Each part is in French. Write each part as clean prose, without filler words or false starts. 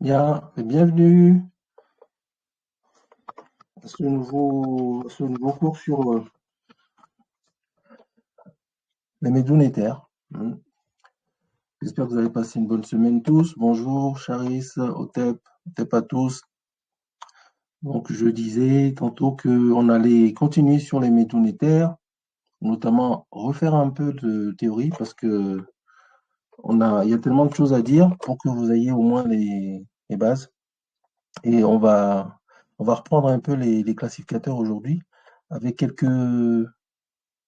Bien, et bienvenue à ce nouveau cours sur les médiums éthers. J'espère que vous avez passé une bonne semaine tous. Bonjour, Charis, Otep à tous. Donc, je disais tantôt qu'on allait continuer sur les médiums éthers, notamment refaire un peu de théorie parce que il y a tellement de choses à dire pour que vous ayez au moins les bases. Et on va reprendre un peu les classificateurs aujourd'hui avec quelques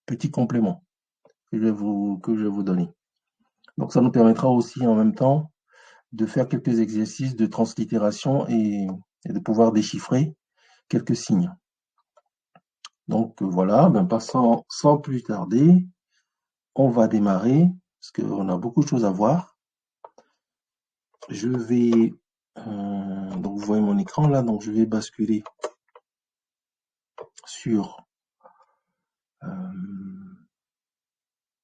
petits compléments que je vais vous donner. Donc, ça nous permettra aussi en même temps de faire quelques exercices de translittération et de pouvoir déchiffrer quelques signes. Donc, voilà, passant sans plus tarder, on va démarrer parce qu'on a beaucoup de choses à voir. Je vais, donc vous voyez mon écran là, donc je vais basculer sur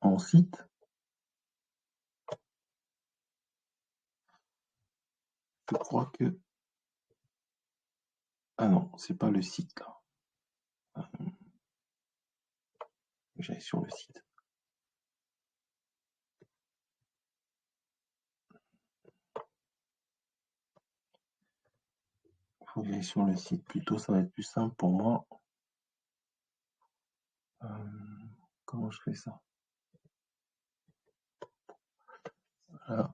mon site. Je crois que, ah non, c'est pas le site là. J'allais sur le site. Il faut que j'aille sur le site plutôt, ça va être plus simple pour moi. Comment je fais ça? Voilà.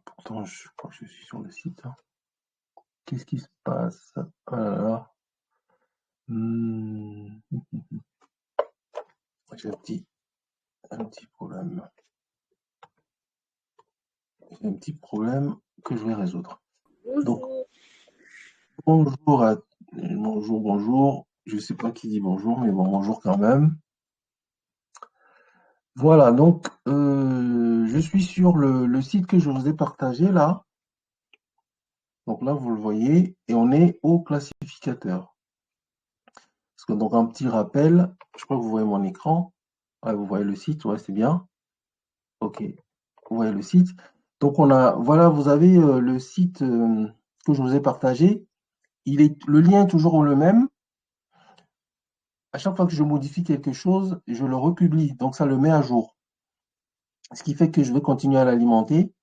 Pourtant, je crois que je suis sur le site, hein. Qu'est-ce qui se passe? Ah là là. J'ai un petit problème. J'ai un petit problème que je vais résoudre. Donc, Bonjour. bonjour. Je sais pas qui dit bonjour, mais bon, bonjour quand même. Voilà, donc je suis sur le site que je vous ai partagé là. Donc là, vous le voyez, et on est au classificateur. Parce que donc un petit rappel, je crois que vous voyez mon écran. Ouais, vous voyez le site, ouais, c'est bien. Ok, vous voyez le site. Donc voilà, vous avez le site que je vous ai partagé. Le lien est toujours le même. À chaque fois que je modifie quelque chose, je le republie. Donc ça le met à jour. Ce qui fait que je vais continuer à l'alimenter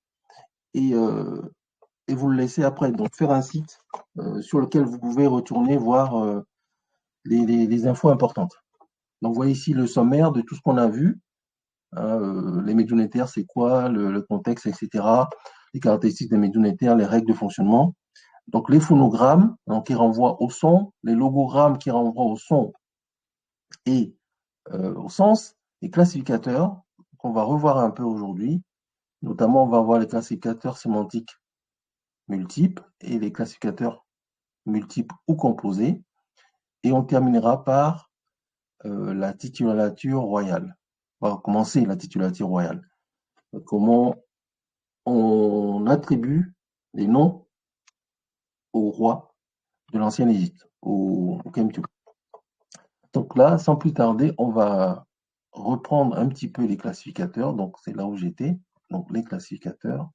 et, euh, et vous le laisser après. Donc faire un site sur lequel vous pouvez retourner voir les infos importantes. Donc vous voyez ici le sommaire de tout ce qu'on a vu. Les médiums éthers, c'est quoi, le contexte, etc. Les caractéristiques des médiums éthers, les règles de fonctionnement. Donc les phonogrammes, donc, qui renvoient au son, les logogrammes qui renvoient au son et au sens, les classificateurs qu'on va revoir un peu aujourd'hui. Notamment, on va voir les classificateurs sémantiques multiples et les classificateurs multiples ou composés. Et on terminera par la titulature royale. On va commencer la titulature royale. Comment on attribue les noms aux rois de l'ancienne Égypte, au Kemtu. Donc là, sans plus tarder, on va reprendre un petit peu les classificateurs. Donc c'est là où j'étais. Donc les classificateurs.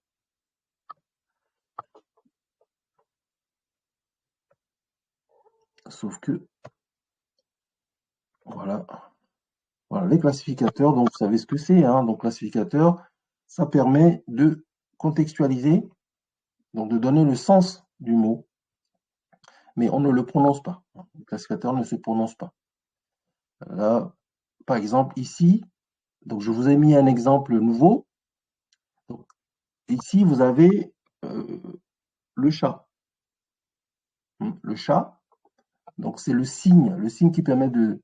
Sauf que, voilà. Voilà, les classificateurs, donc vous savez ce que c'est, hein. Donc classificateur, ça permet de contextualiser, donc de donner le sens du mot, mais on ne le prononce pas. Le classificateur ne se prononce pas. Là, par exemple, ici, donc je vous ai mis un exemple nouveau. Donc, ici, vous avez le chat. Le chat, donc c'est le signe qui permet de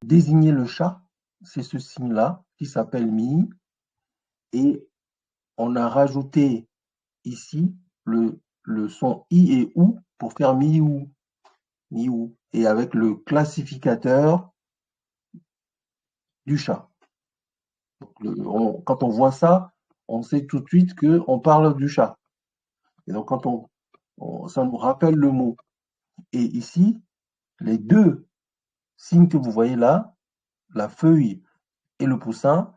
désigner le chat. C'est ce signe-là qui s'appelle mi. Et on a rajouté ici le son i et ou pour faire mi-ou, mi-ou. Et avec le classificateur du chat. Donc quand on voit ça, on sait tout de suite qu'on parle du chat. Et donc quand ça nous rappelle le mot. Et ici, les deux signes que vous voyez là, la feuille et le poussin,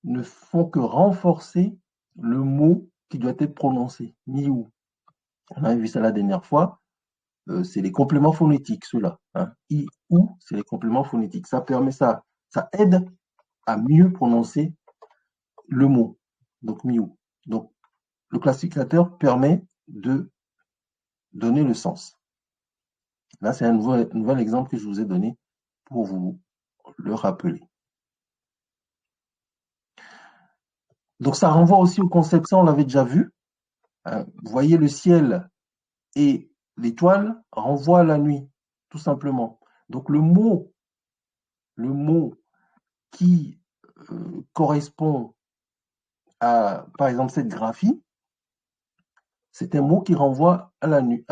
ne font que renforcer le mot qui doit être prononcé, miou. On a vu ça la dernière fois, c'est les compléments phonétiques, ceux-là. Hein. I, ou, c'est les compléments phonétiques. Ça permet ça aide à mieux prononcer le mot, donc miou. Donc, le classificateur permet de donner le sens. Là, c'est un nouvel exemple que je vous ai donné pour vous le rappeler. Donc, ça renvoie aussi au concept, ça on l'avait déjà vu. Vous voyez, le ciel et l'étoile renvoient à la nuit, tout simplement. Donc, le mot qui correspond à, par exemple, cette graphie, c'est un mot qui renvoie à la nuit.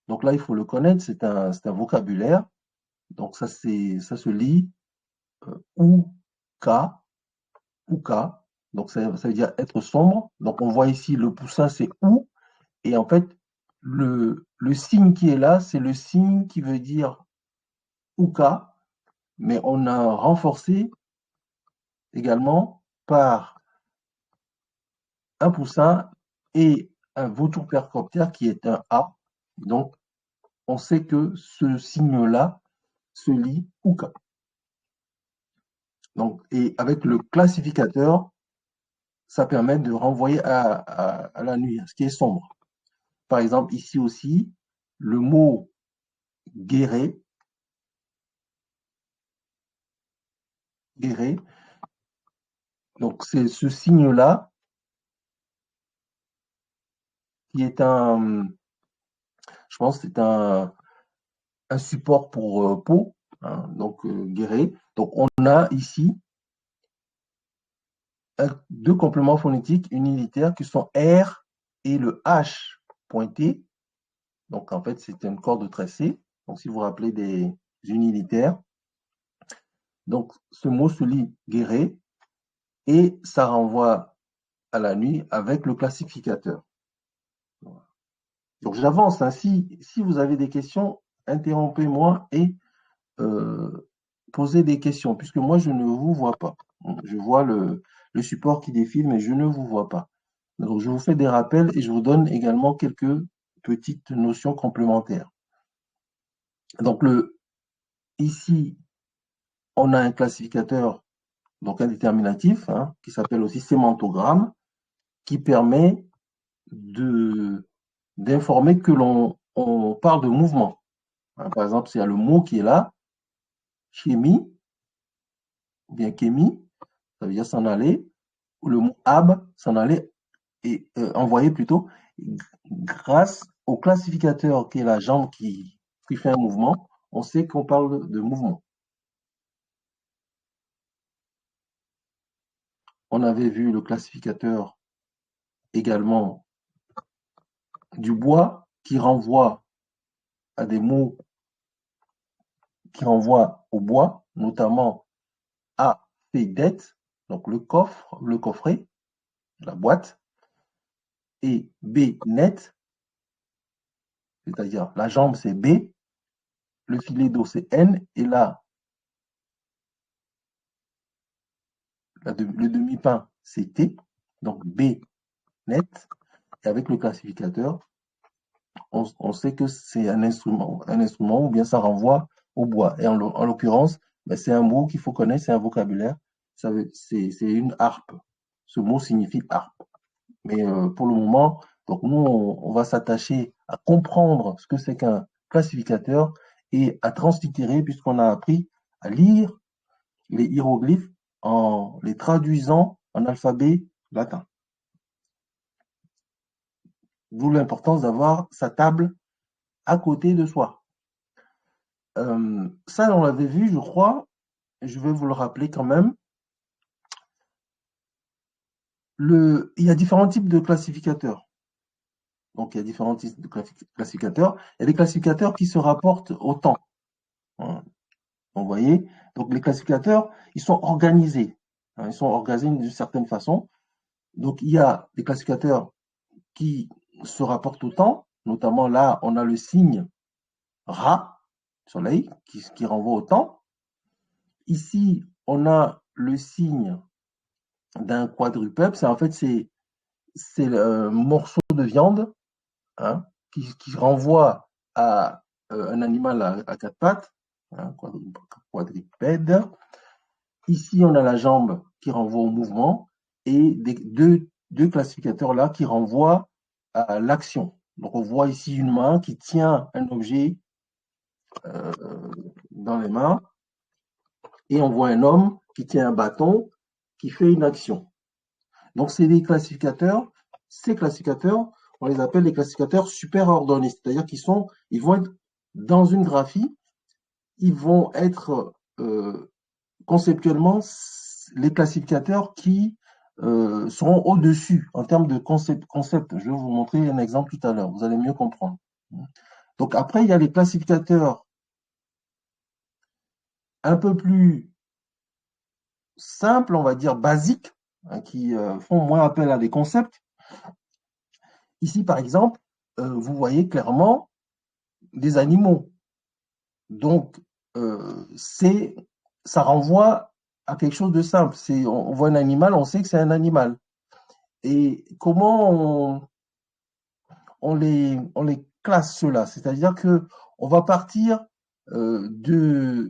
Donc là, il faut le connaître, c'est un vocabulaire. Donc ça se lit ou ka, ou ka. Donc ça veut dire être sombre. Donc on voit ici le poussin, c'est ou. Et en fait, le signe qui est là, c'est le signe qui veut dire ouka, mais on a renforcé également par un poussin et un vautour percoptère qui est un A. Donc, on sait que ce signe-là se lit ouka. Donc, et avec le classificateur, ça permet de renvoyer à la nuit, à ce qui est sombre. Par exemple, ici aussi, le mot guéret, donc c'est ce signe-là qui est je pense que c'est un support pour peau, hein, donc guéret. Donc on a ici deux compléments phonétiques unitaires qui sont R et le H pointé. Donc en fait, c'est une corde tressée. Donc si vous vous rappelez des unitaires, donc ce mot se lit guéret et ça renvoie à la nuit avec le classificateur. Donc j'avance. Hein. Si vous avez des questions, interrompez-moi et posez des questions, puisque moi je ne vous vois pas. Je vois le support qui défile, mais je ne vous vois pas. Donc je vous fais des rappels et je vous donne également quelques petites notions complémentaires. Donc ici, on a un classificateur, donc un déterminatif, hein, qui s'appelle aussi sémantogramme, qui permet d'informer que on parle de mouvement. Hein, par exemple, s'il y a le mot qui est là, chimie, ou bien kémie, ça veut dire s'en aller, ou le mot ab, s'en aller, et envoyer plutôt, grâce au classificateur qui est la jambe qui fait un mouvement, on sait qu'on parle de mouvement. On avait vu le classificateur également du bois qui renvoie à des mots qui renvoient au bois, notamment A, fait dette, donc le coffret, la boîte, et B, net, c'est-à-dire la jambe c'est B, le filet d'eau c'est N, et là, le demi-pain c'est T, donc B, net, et avec le classificateur, on sait que c'est un instrument ou bien ça renvoie au bois. Et en l'occurrence, ben, c'est un mot qu'il faut connaître, c'est un vocabulaire, c'est une harpe. Ce mot signifie harpe. Mais pour le moment, donc nous, on va s'attacher à comprendre ce que c'est qu'un classificateur et à translittérer, puisqu'on a appris à lire les hiéroglyphes en les traduisant en alphabet latin. D'où l'importance d'avoir sa table à côté de soi. Ça, on l'avait vu, je crois, je vais vous le rappeler quand même. Il y a différents types de classificateurs. Donc, il y a différents types de classificateurs. Il y a des classificateurs qui se rapportent au temps. Hein. Vous voyez? Donc, les classificateurs, ils sont organisés. Hein, ils sont organisés d'une certaine façon. Donc, il y a des classificateurs qui se rapportent au temps. Notamment là, on a le signe Ra, soleil, qui renvoie au temps. Ici, on a le signe d'un quadrupède, c'est en fait c'est un morceau de viande, hein, qui renvoie à un animal à quatre pattes, hein, quadrupède. Ici, on a la jambe qui renvoie au mouvement et deux classificateurs là qui renvoient à l'action. Donc, on voit ici une main qui tient un objet euh, dans les mains et on voit un homme qui tient un bâton qui fait une action. Donc, c'est des classificateurs. Ces classificateurs, on les appelle les classificateurs superordonnés, c'est-à-dire ils vont être dans une graphie, ils vont être conceptuellement les classificateurs qui seront au-dessus en termes de concept. Je vais vous montrer un exemple tout à l'heure, vous allez mieux comprendre. Donc après, il y a les classificateurs un peu plus simples, on va dire basiques, hein, qui font moins appel à des concepts. Ici, par exemple, vous voyez clairement des animaux. Donc, ça renvoie à quelque chose de simple. On voit un animal, on sait que c'est un animal. Et comment on les classe ceux-là? C'est-à-dire que on va partir d'un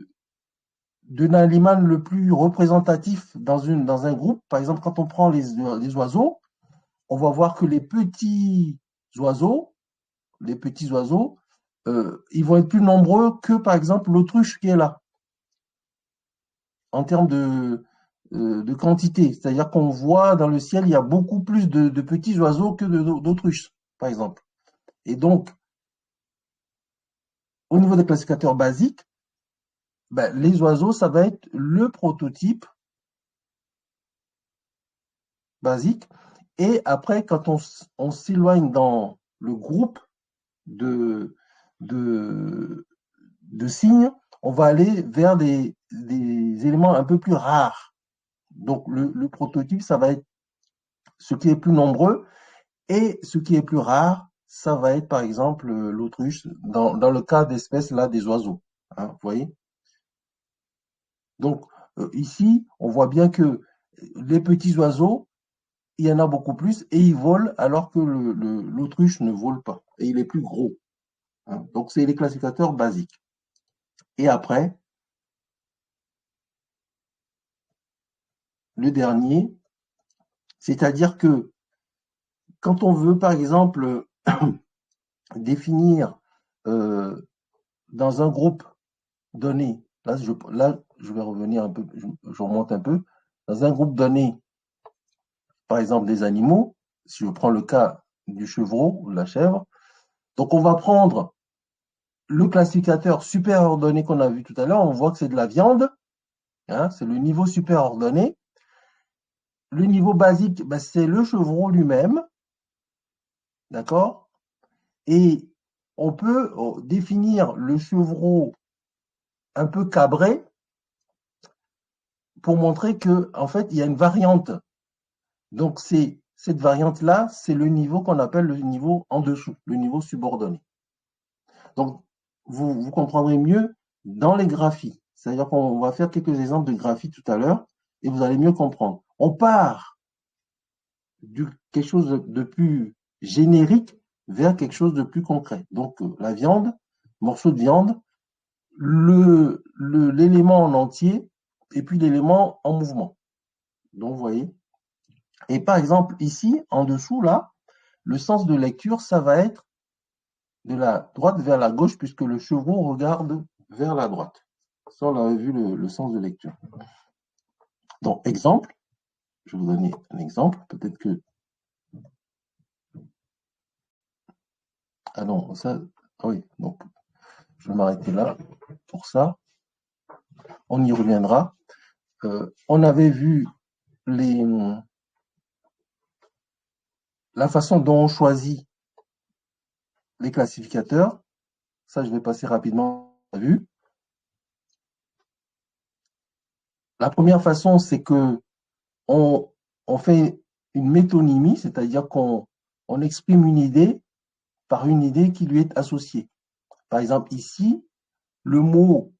animal le plus représentatif dans un groupe. Par exemple, quand on prend les oiseaux, on va voir que oiseaux, les petits oiseaux, ils vont être plus nombreux que, par exemple, l'autruche qui est là, en termes de quantité. C'est-à-dire qu'on voit dans le ciel, il y a beaucoup plus de petits oiseaux que d'autruches, par exemple. Et donc, au niveau des classificateurs basiques, ben, les oiseaux, ça va être le prototype basique. Et après, quand on s'éloigne dans le groupe de, de, de signes, on va aller vers des éléments un peu plus rares. Donc, le prototype, ça va être ce qui est plus nombreux et ce qui est plus rare, ça va être par exemple l'autruche dans le cas d'espèces là des oiseaux. Hein, vous voyez? Donc, ici, on voit bien que les petits oiseaux, il y en a beaucoup plus et ils volent alors que l'autruche ne vole pas et il est plus gros. Hein. Donc, c'est les classificateurs basiques. Et après, le dernier, c'est-à-dire que quand on veut, par exemple, définir euh, dans un groupe donné, là, je vais revenir un peu, je remonte un peu, dans un groupe donné, par exemple des animaux, si je prends le cas du chevreau ou de la chèvre, donc on va prendre le classificateur super ordonné qu'on a vu tout à l'heure, on voit que c'est de la viande, hein, c'est le niveau super ordonné. Le niveau basique, ben, c'est le chevreau lui-même, d'accord? Et on peut définir le chevreau un peu cabré pour montrer que, en fait, il y a une variante. Donc, cette variante-là, c'est le niveau qu'on appelle le niveau en dessous, le niveau subordonné. Donc, vous comprendrez mieux dans les graphies. C'est-à-dire qu'on va faire quelques exemples de graphies tout à l'heure et vous allez mieux comprendre. On part de quelque chose de plus générique vers quelque chose de plus concret. Donc, la viande, morceau de viande, l'élément en entier et puis l'élément en mouvement. Donc, vous voyez. Et par exemple, ici, en dessous, là, le sens de lecture, ça va être de la droite vers la gauche puisque le chevreau regarde vers la droite. Ça, on avait vu le sens de lecture. Donc, exemple, je vais vous donner un exemple. Peut-être que. Ah non, ça. Ah oui, donc, je vais m'arrêter là pour ça. On y reviendra. On avait vu les, la façon dont on choisit les classificateurs. Ça, je vais passer rapidement à vue. La première façon, c'est que on, on fait une métonymie, c'est-à-dire qu'on exprime une idée par une idée qui lui est associée. Par exemple, ici, le mot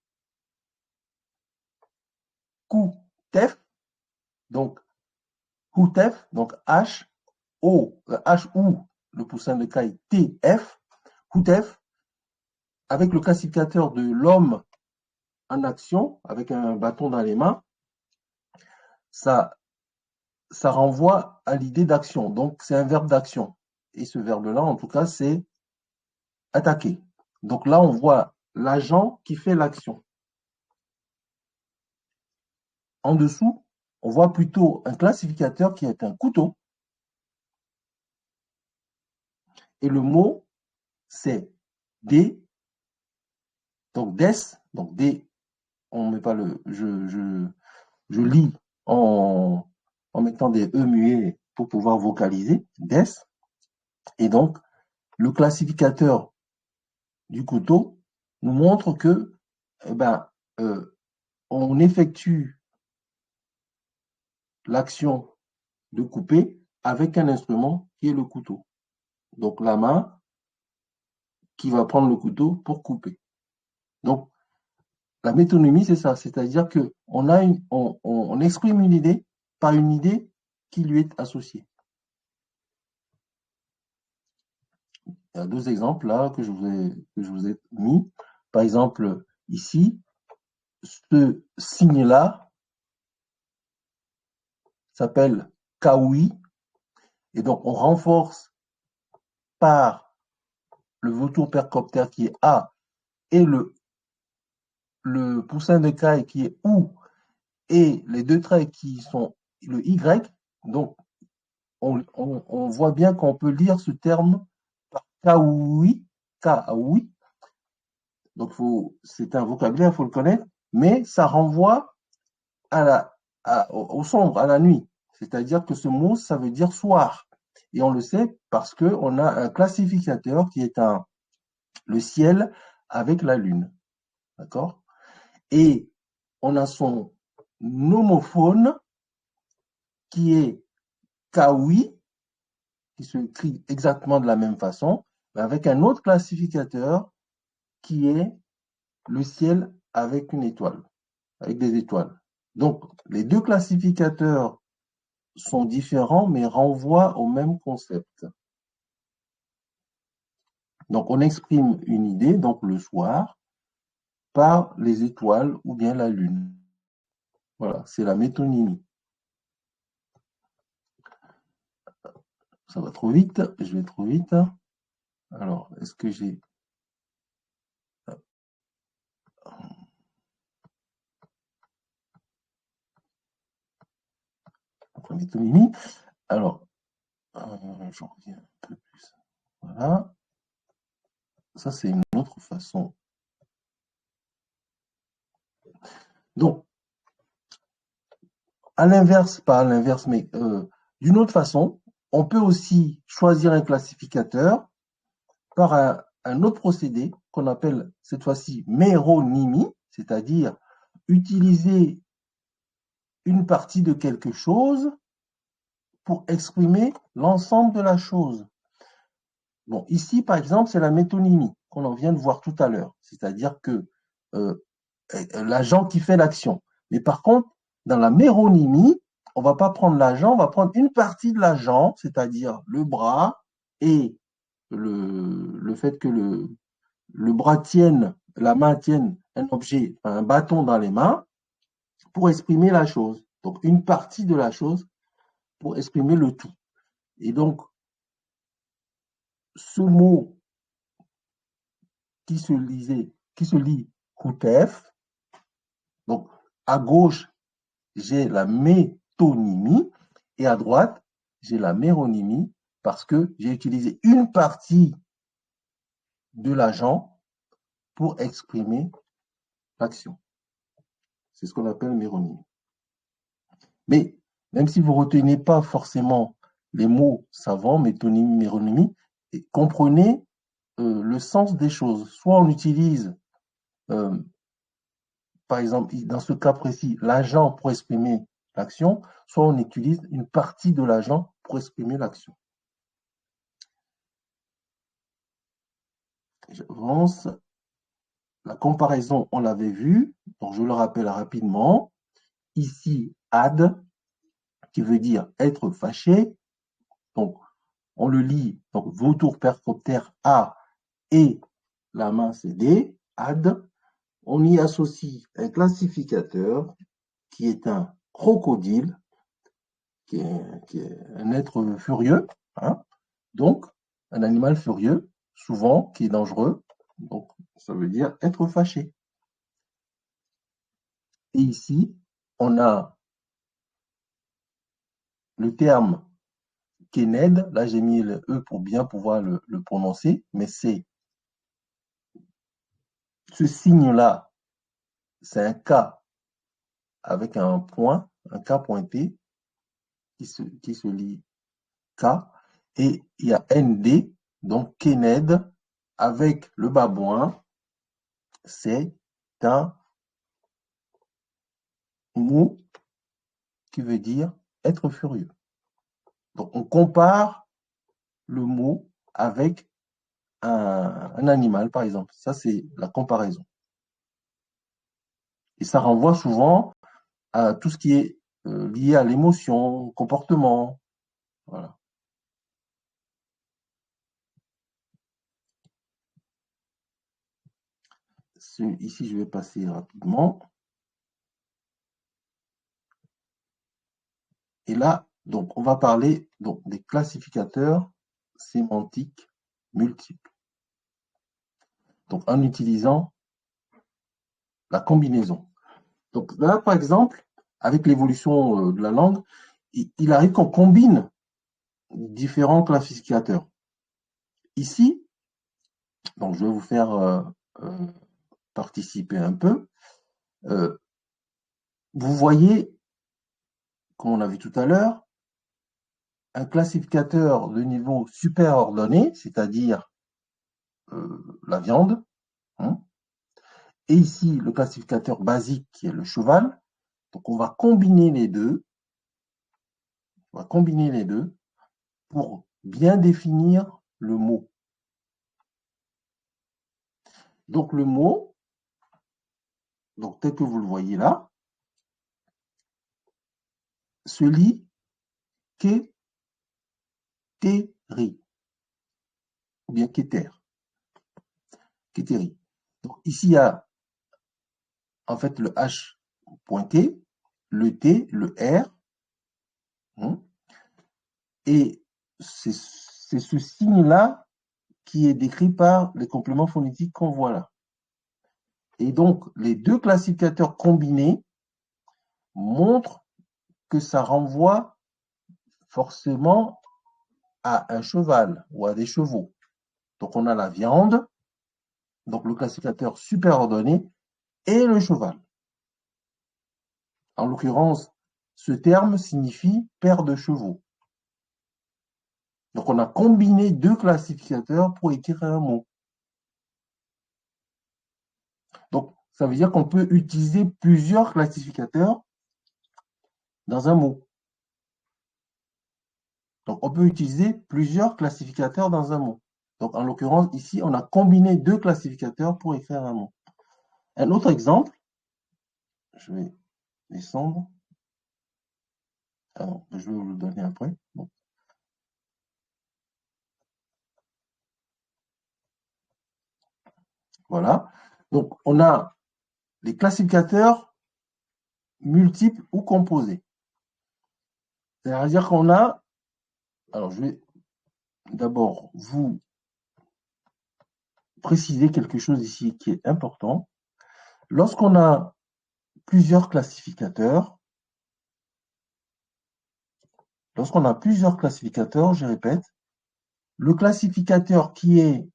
coup, tef, donc Houtef, donc H-O, le poussin de caille T-F, Houtef, avec le classificateur de l'homme en action, avec un bâton dans les mains, ça renvoie à l'idée d'action. Donc, c'est un verbe d'action. Et ce verbe-là, en tout cas, c'est attaquer. Donc là, on voit l'agent qui fait l'action. En dessous, on voit plutôt un classificateur qui est un couteau. Et le mot, c'est D, donc des, donc D, on ne met pas le, je lis en mettant des E muets pour pouvoir vocaliser, des, et donc le classificateur du couteau nous montre que, eh ben, on effectue l'action de couper avec un instrument qui est le couteau. Donc la main qui va prendre le couteau pour couper. Donc la métonymie, c'est ça, c'est-à-dire que on exprime une idée par une idée qui lui est associée. Il y a deux exemples là que je vous ai mis. Par exemple, ici, ce signe-là s'appelle kawi, et donc on renforce par le vautour percoptère qui est A et le poussin de caille qui est OU et les deux traits qui sont le Y. Donc on voit bien qu'on peut lire ce terme par kawi, kawi. Donc c'est un vocabulaire, il faut le connaître, mais ça renvoie au sombre, à la nuit. C'est-à-dire que ce mot, ça veut dire soir. Et on le sait parce qu'on a un classificateur qui est le ciel avec la lune. D'accord? Et on a son homophone qui est kawi, qui se écrit exactement de la même façon, mais avec un autre classificateur qui est le ciel avec une étoile, avec des étoiles. Donc, les deux classificateurs sont différents, mais renvoient au même concept. Donc, on exprime une idée, donc le soir, par les étoiles ou bien la lune. Voilà, c'est la métonymie. Ça va trop vite, je vais trop vite. Alors, est-ce que j'ai... métonymie. Alors, j'en reviens un peu plus. Voilà. Ça, c'est une autre façon. Donc, à l'inverse, pas à l'inverse, mais d'une autre façon, on peut aussi choisir un classificateur par un autre procédé qu'on appelle cette fois-ci méronymie, c'est-à-dire utiliser une partie de quelque chose pour exprimer l'ensemble de la chose. Bon, ici, par exemple, c'est la métonymie qu'on en vient de voir tout à l'heure, c'est-à-dire que l'agent qui fait l'action. Mais par contre, dans la méronymie, on ne va pas prendre l'agent, on va prendre une partie de l'agent, c'est-à-dire le bras et le fait que le bras tienne, la main tienne un objet, un bâton dans les mains, pour exprimer la chose. Donc, une partie de la chose pour exprimer le tout. Et donc, ce mot qui se lit Koutef, donc à gauche, j'ai la métonymie et à droite, j'ai la méronymie parce que j'ai utilisé une partie de l'agent pour exprimer l'action. C'est ce qu'on appelle méronymie. Mais même si vous ne retenez pas forcément les mots savants, métonymie, méronymie, comprenez le sens des choses. Soit on utilise, par exemple, dans ce cas précis, l'agent pour exprimer l'action, soit on utilise une partie de l'agent pour exprimer l'action. J'avance. La comparaison, on l'avait vu, donc je le rappelle rapidement. Ici, add, qui veut dire être fâché. Donc, on le lit, donc vautour, percoptère, A, et la main c'est D, ad. On y associe un classificateur qui est un crocodile, qui est un être furieux, hein, donc un animal furieux, souvent qui est dangereux, donc ça veut dire être fâché. Et ici, on a le terme Kened, là j'ai mis le E pour bien pouvoir le prononcer, mais c'est ce signe-là, c'est un K avec un point, un K pointé qui se lit K, et il y a ND, donc Kened, avec le babouin, c'est un mot qui veut dire être furieux. Donc on compare le mot avec un animal, par exemple. Ça, c'est la comparaison. Et ça renvoie souvent à tout ce qui est lié à l'émotion, au comportement. Voilà. Ici, je vais passer rapidement. Et là, donc, on va parler donc, des classificateurs sémantiques multiples. Donc, en utilisant la combinaison. Donc là, par exemple, avec l'évolution de la langue, il arrive qu'on combine différents classificateurs. Ici, donc je vais vous faire euh, participer un peu. Vous voyez, comme on a vu tout à l'heure, un classificateur de niveau super ordonné, c'est-à-dire la viande, hein, et ici le classificateur basique qui est le cheval. Donc on va combiner les deux, pour bien définir le mot. Donc le mot, donc tel que vous le voyez là, se lit kétéri, ou bien kéter, kétéri. Donc ici, il y a en fait le H pointé, le T, le R, hein, et c'est ce signe-là qui est décrit par les compléments phonétiques qu'on voit là. Et donc, les deux classificateurs combinés montrent que ça renvoie forcément à un cheval ou à des chevaux. Donc, on a la viande, donc le classificateur super ordonné, et le cheval. En l'occurrence, ce terme signifie paire de chevaux. Donc, on a combiné deux classificateurs pour écrire un mot. Donc, ça veut dire qu'on peut utiliser plusieurs classificateurs dans un mot. Donc, on peut utiliser plusieurs classificateurs dans un mot. Donc, en l'occurrence, ici, on a combiné deux classificateurs pour écrire un mot. Un autre exemple, je vais descendre. Alors, je vais vous le donner après. Bon. Voilà. Donc, on a les classificateurs multiples ou composés. C'est-à-dire qu'on a, alors je vais d'abord vous préciser quelque chose ici qui est important. Lorsqu'on a plusieurs classificateurs, je répète, le classificateur qui est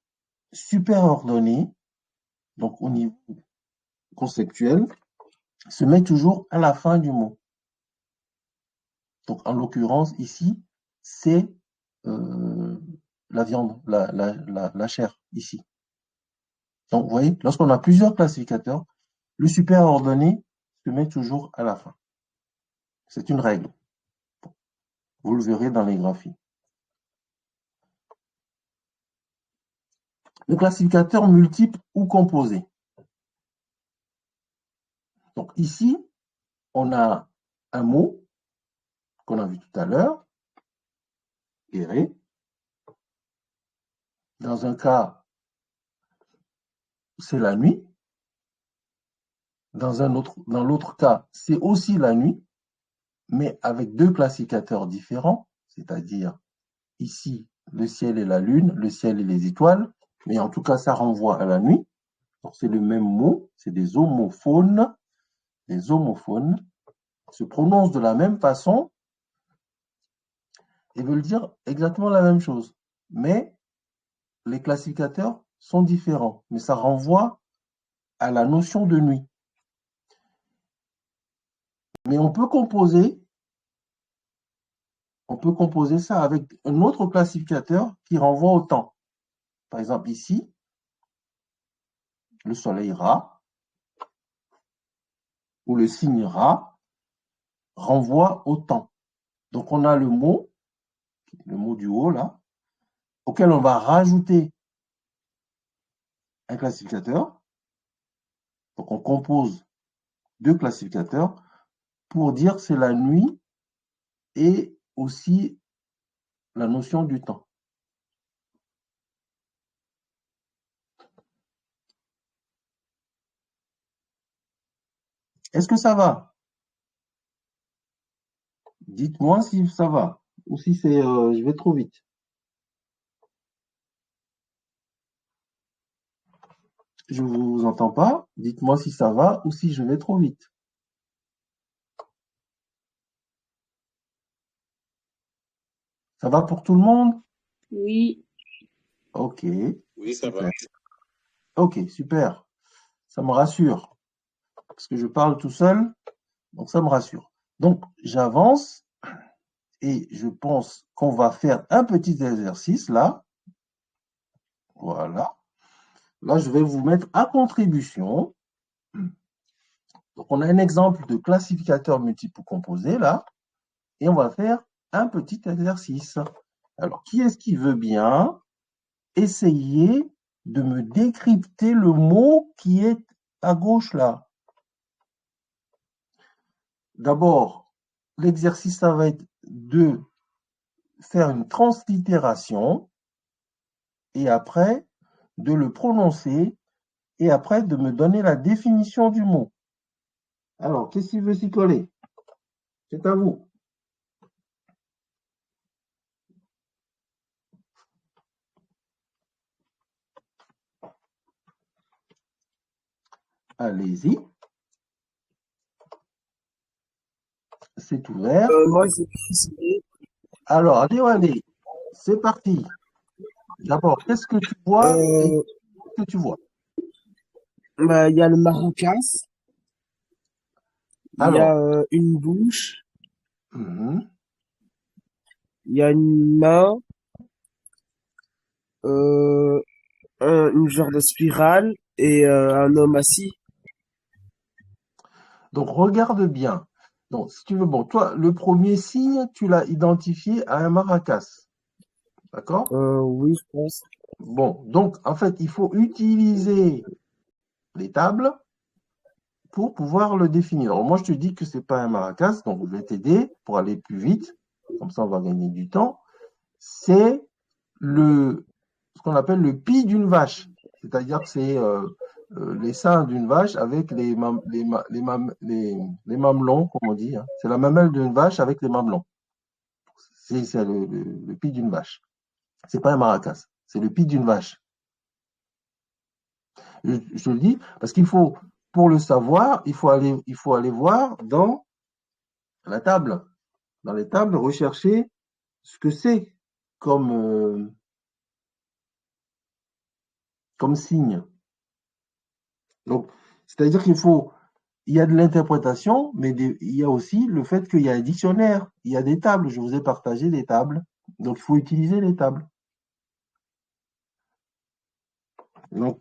super ordonné, donc au niveau conceptuel, se met toujours à la fin du mot. Donc en l'occurrence ici, c'est la viande, la chair ici. Donc vous voyez, lorsqu'on a plusieurs classificateurs, le super ordonné se met toujours à la fin. C'est une règle. Vous le verrez dans les graphies. Le classificateur multiple ou composé. Donc ici, on a un mot qu'on a vu tout à l'heure, guéret. Dans un cas, c'est la nuit. Dans l'autre cas, c'est aussi la nuit, mais avec deux classificateurs différents, c'est-à-dire ici, le ciel et la lune, le ciel et les étoiles, mais en tout cas, ça renvoie à la nuit. Donc, c'est le même mot, c'est des homophones. Les homophones se prononcent de la même façon et veulent dire exactement la même chose. Mais les classificateurs sont différents, mais ça renvoie à la notion de nuit. Mais on peut composer ça avec un autre classificateur qui renvoie au temps. Par exemple, ici, le soleil Ra ou le signe Ra renvoie au temps. Donc, on a le mot du haut là, auquel on va rajouter un classificateur. Donc, on compose deux classificateurs pour dire c'est la nuit et aussi la notion du temps. Est-ce que ça va? Dites-moi si ça va ou si je vais trop vite. Je ne vous entends pas. Dites-moi si ça va ou si je vais trop vite. Ça va pour tout le monde? Oui. Ok. Oui, ça va. Ok, super. Ça me rassure. Parce que je parle tout seul, donc ça me rassure. Donc, j'avance et je pense qu'on va faire un petit exercice là. Voilà. Là, je vais vous mettre à contribution. Donc, on a un exemple de classificateur multiple composé là. Et on va faire un petit exercice. Alors, qui est-ce qui veut bien essayer de me décrypter le mot qui est à gauche là? D'abord, l'exercice, ça va être de faire une translittération et après de le prononcer et après de me donner la définition du mot. Alors, qu'est-ce qui veut s'y coller? C'est à vous. Allez-y. C'est ouvert. Moi, j'ai décidé. Alors, allez, c'est parti. D'abord, qu'est-ce que tu vois et qu'est-ce que tu vois? Bah, il y a le maracas, il y a Alors, une bouche, mhm. il y a une main, euh, une genre de spirale et un homme assis. Donc regarde bien. Donc, si tu veux, bon, toi, le premier signe, tu l'as identifié à un maracas. D'accord? Oui, je pense. Bon, donc, en fait, il faut utiliser les tables pour pouvoir le définir. Alors, moi, je te dis que c'est pas un maracas, donc je vais t'aider pour aller plus vite. Comme ça, on va gagner du temps. C'est ce qu'on appelle le pis d'une vache. C'est-à-dire que c'est les seins d'une vache avec les mamelons, comme on dit, hein. C'est la mamelle d'une vache avec les mamelons. C'est le pis d'une vache. C'est pas un maracas, c'est le pis d'une vache. Je te le dis parce qu'il faut, pour le savoir, il faut aller voir dans la table. Dans les tables, rechercher ce que c'est comme, comme signe. Donc, c'est-à-dire il y a de l'interprétation, mais il y a aussi le fait qu'il y a un dictionnaire, il y a des tables. Je vous ai partagé des tables. Donc, il faut utiliser les tables. Donc,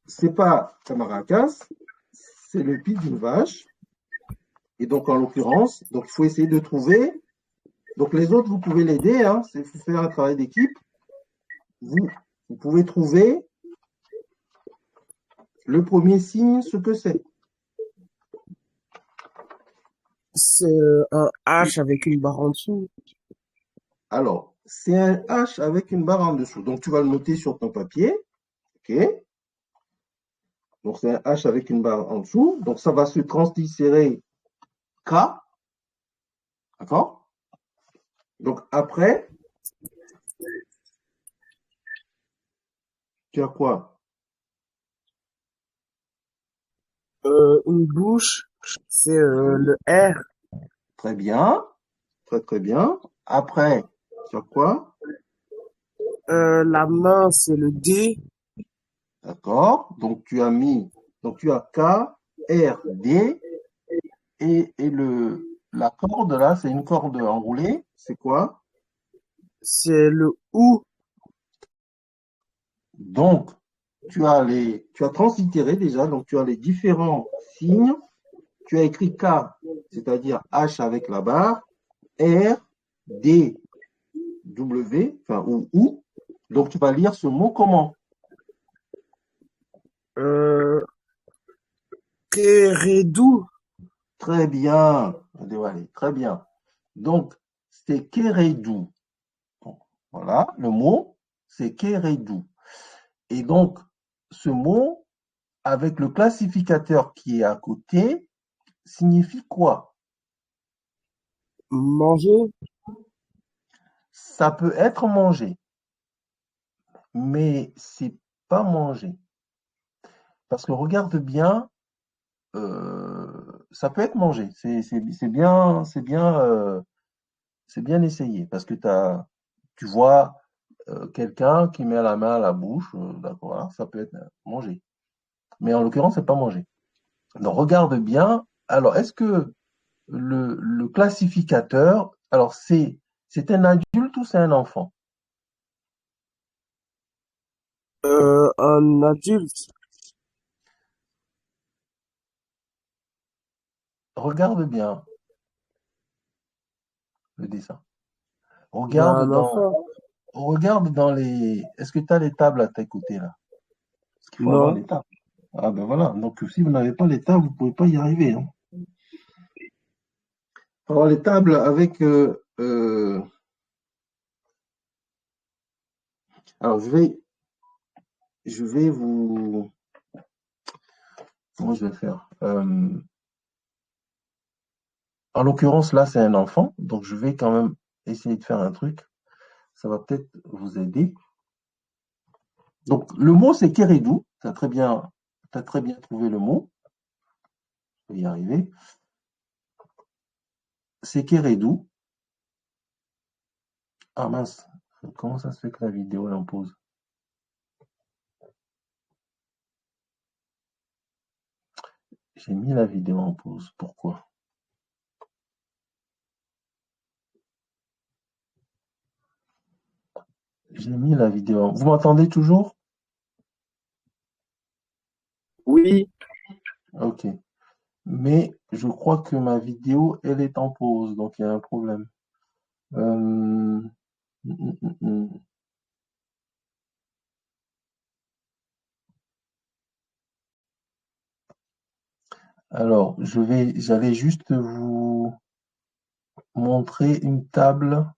c'est pas un maracas, c'est le pis d'une vache. Et donc, en l'occurrence, donc il faut essayer de trouver. Donc, les autres, vous pouvez l'aider, hein, c'est faire un travail d'équipe. Vous, vous pouvez trouver le premier signe, ce que c'est. C'est un H avec une barre en dessous. Alors, c'est un H avec une barre en dessous. Donc, tu vas le noter sur ton papier. OK? Donc, c'est un H avec une barre en dessous. Donc, ça va se translittérer K. D'accord? Donc, après, tu as quoi? Une bouche, c'est le R. Très bien. Très, très bien. Après, tu as quoi? La main, c'est le D. D'accord? Donc tu as K, R, D, la corde là, c'est une corde enroulée. C'est quoi? C'est le OU. Donc, tu as translittéré déjà, donc tu as les différents signes. Tu as écrit K, c'est-à-dire H avec la barre, R, D, W, enfin, ou OU. Donc, tu vas lire ce mot comment? Euh, Kérédou. Très bien. Allez, très bien. Donc, c'est Kérédou. Bon, voilà, le mot, c'est Kérédou. Et donc, ce mot, avec le classificateur qui est à côté, signifie quoi? Manger. Ça peut être mangé, mais c'est pas mangé. Parce que regarde bien, ça peut être mangé. C'est bien essayé. Parce que tu vois quelqu'un qui met la main à la bouche, d'accord, voilà, ça peut être mangé. Mais en l'occurrence, c'est pas mangé. Donc regarde bien. Alors, est-ce que le classificateur, alors c'est un adulte ou c'est un enfant? Un adulte. Regarde bien le dessin. Ben, Regarde un dans, enfant. regarde dans les. Est-ce que tu as les tables à tes côtés là? Parce qu'il faut avoir Non. les tables. Ah ben voilà. Donc si vous n'avez pas les tables, vous ne pouvez pas y arriver, hein. Il faut avoir les tables avec. Alors je vais vous. Comment je vais faire? En l'occurrence là, c'est un enfant, donc je vais quand même essayer de faire un truc. Ça va peut-être vous aider. Donc, le mot, c'est Kérédou. T'as très bien trouvé le mot. Je vais y arriver. C'est Kérédou. Ah mince. Comment ça se fait que la vidéo est en pause? J'ai mis la vidéo en pause. Pourquoi? J'ai mis la vidéo en... Vous m'entendez toujours? Oui. Ok. Mais je crois que ma vidéo, elle est en pause. Donc, il y a un problème. Hum, hum, hum, hum. Alors, j'allais juste vous montrer une table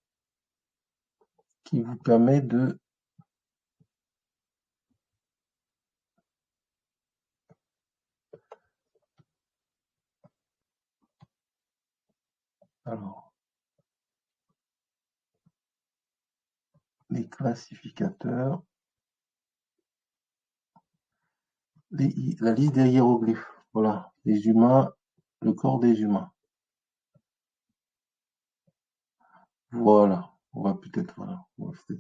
qui vous permet de... Alors, les classificateurs. La liste des hiéroglyphes. Voilà. Les humains, le corps des humains. Voilà. On va peut-être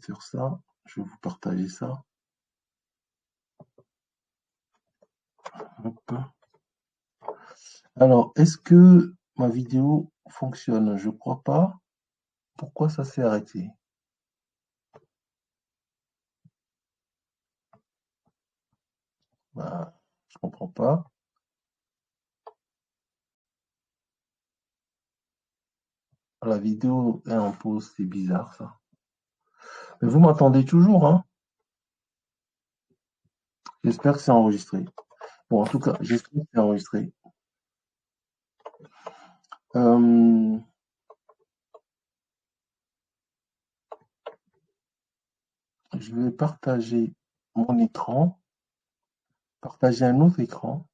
faire ça. Je vais vous partager ça. Hop. Alors, est-ce que ma vidéo fonctionne? Je crois pas. Pourquoi ça s'est arrêté? Bah, je comprends pas. La vidéo est en pause, c'est bizarre ça. Mais vous m'entendez toujours, hein? J'espère que c'est enregistré. Bon, en tout cas, j'espère que c'est enregistré. Euh, je vais partager mon écran, partager un autre écran,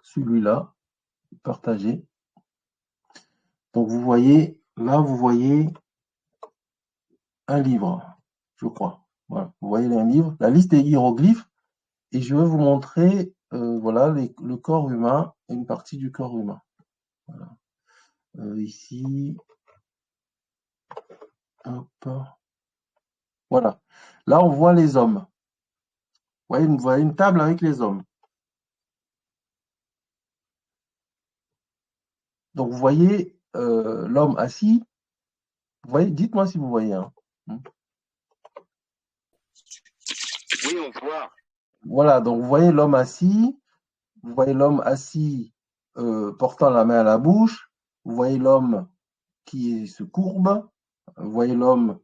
celui-là, partager. Donc vous voyez, là vous voyez un livre, je crois. Voilà, vous voyez un livre, la liste des hiéroglyphes, et je vais vous montrer, voilà, le corps humain et une partie du corps humain. Voilà. Ici, hop, voilà. Là on voit les hommes. Vous voyez une table avec les hommes. Donc vous voyez l'homme assis. Vous voyez, dites-moi si vous voyez. Hein. Oui, on voit. Voilà, donc vous voyez l'homme assis. Vous voyez l'homme assis portant la main à la bouche. Vous voyez l'homme qui se courbe. Vous voyez l'homme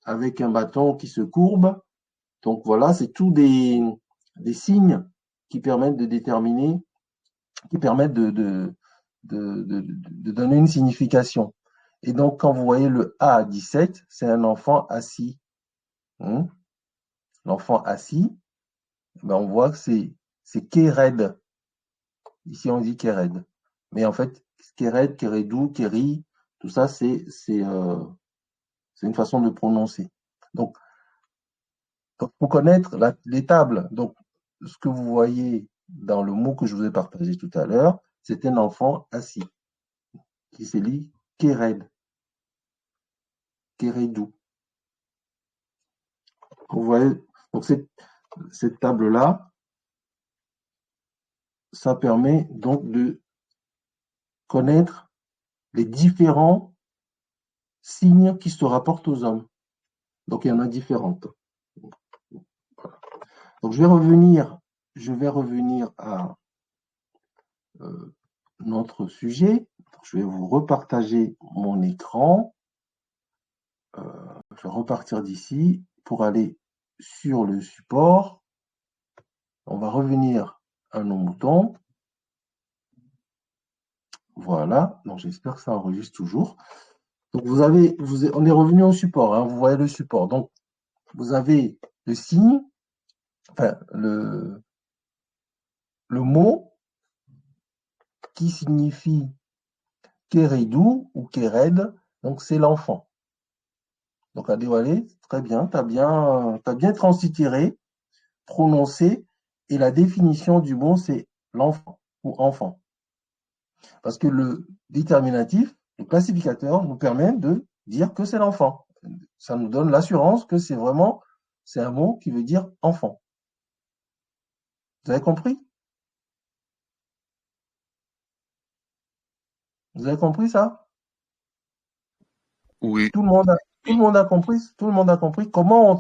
avec un bâton qui se courbe. Donc voilà, c'est tous des signes qui permettent de déterminer, qui permettent de donner une signification. Et donc, quand vous voyez le A17, c'est un enfant assis. Hein. L'enfant assis, ben on voit que c'est Kéred. Ici, on dit Kéred. Mais en fait, Kéred, Kéredou, Kéri, tout ça, c'est une façon de prononcer. Donc, pour connaître les tables, donc, ce que vous voyez dans le mot que je vous ai partagé tout à l'heure, c'est un enfant assis qui se lit Kéred, Kéredou. Vous voyez, donc cette table-là, ça permet donc de connaître les différents signes qui se rapportent aux hommes. Donc il y en a différentes. Donc je vais revenir à notre sujet. Je vais vous repartager mon écran. Je vais repartir d'ici pour aller sur le support. On va revenir à nos moutons. Voilà. Donc j'espère que ça enregistre toujours. Donc on est revenu au support. Hein, vous voyez le support. Donc vous avez le signe, enfin le mot qui signifie Kéridou ou Kéred, donc c'est l'enfant. Donc Adéwalé, très bien, t'as bien translitéré, prononcé, et la définition du mot c'est l'enfant ou enfant. Parce que le déterminatif, le classificateur nous permet de dire que c'est l'enfant. Ça nous donne l'assurance que c'est un mot qui veut dire enfant. Vous avez compris? Vous avez compris ça? Oui. Tout le monde a compris, tout le monde a compris comment on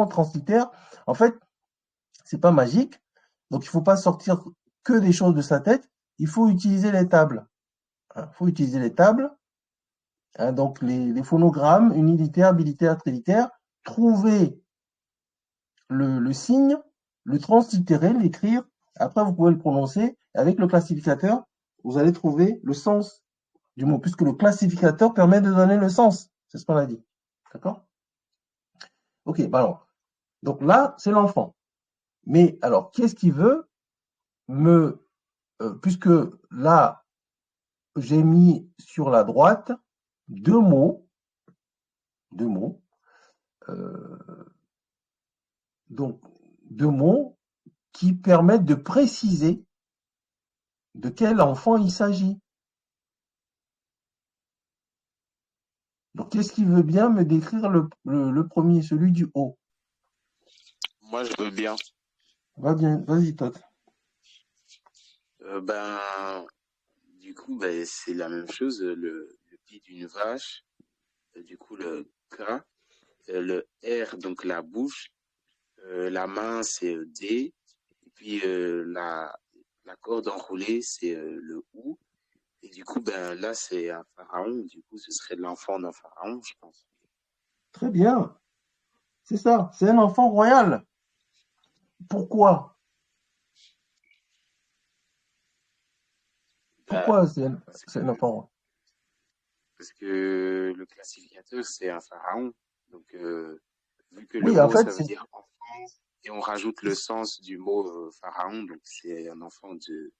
translitère. En fait, c'est pas magique. Donc, il faut pas sortir que des choses de sa tête. Il faut utiliser les tables. Il faut utiliser les tables. Hein, donc, les phonogrammes unilitaires, bilitaires, trilitaires. Trouver le signe, le translittérer, l'écrire. Après, vous pouvez le prononcer. Avec le classificateur, vous allez trouver le sens du mot, puisque le classificateur permet de donner le sens. C'est ce qu'on a dit. D'accord? Ok, bah alors. Donc là, c'est l'enfant. Mais alors, qu'est-ce qui veut puisque là, j'ai mis sur la droite deux mots, deux mots, euh, donc deux mots qui permettent de préciser de quel enfant il s'agit. Donc, qu'est-ce qui veut bien me décrire le premier, celui du haut? Moi, je veux bien. Va bien, vas-y, Tot. Ben, du coup, ben, c'est la même chose. Le pied d'une vache, du coup, le K, le R, donc la bouche, la main, c'est D, et puis la corde enroulée, c'est le OU. Et du coup, ben là, c'est un pharaon. Du coup, ce serait l'enfant d'un pharaon, je pense. Très bien, c'est ça, c'est un enfant royal. Pourquoi? Bah, Pourquoi parce c'est que, un enfant? parce que le classificateur, c'est un pharaon. Donc, vu que le Oui, en mot, fait, ça veut dire enfant, et on rajoute le sens du mot pharaon, donc c'est un enfant de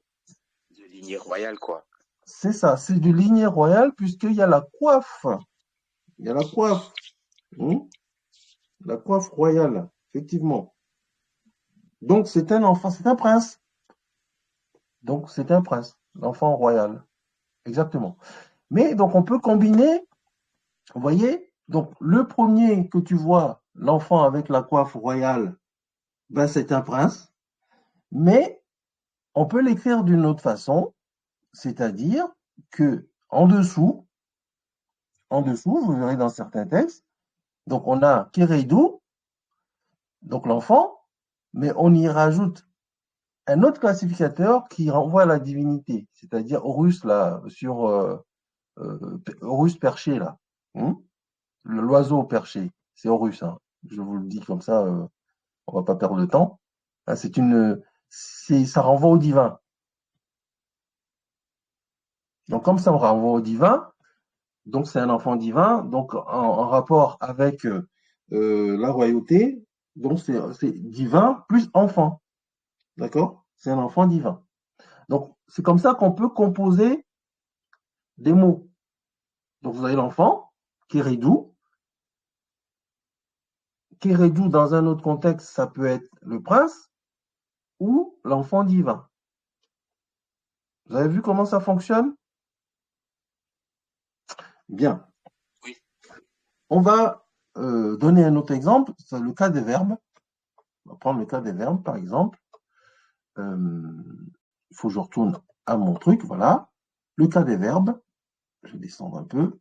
lignée royale, quoi. c'est ça, c'est du lignée royale puisqu'il y a la coiffe. Il y a la coiffe, hein, la coiffe royale, effectivement. Donc c'est un enfant, c'est un prince. Donc c'est un prince, l'enfant royal, exactement. Mais donc on peut combiner, vous voyez, donc le premier que tu vois, l'enfant avec la coiffe royale, ben c'est un prince, mais on peut l'écrire d'une autre façon, c'est-à-dire que en dessous, vous verrez dans certains textes, donc on a Kereidou, donc l'enfant, mais on y rajoute un autre classificateur qui renvoie à la divinité, c'est-à-dire Horus là, Horus perché là, hein, l'oiseau perché, c'est Horus, hein. Je vous le dis comme ça, on va pas perdre de temps. Hein, ça renvoie au divin. Donc comme ça renvoie au divin, donc c'est un enfant divin, donc en rapport avec la royauté, donc c'est divin plus enfant, d'accord? C'est un enfant divin. Donc c'est comme ça qu'on peut composer des mots. Donc vous avez l'enfant, Kérédou. Kérédou, dans un autre contexte, ça peut être le prince ou l'enfant divin. Vous avez vu comment ça fonctionne? Bien. Oui. On va donner un autre exemple, c'est le cas des verbes. On va prendre le cas des verbes, par exemple. Il faut que je retourne à mon truc, voilà. Le cas des verbes, je vais descendre un peu.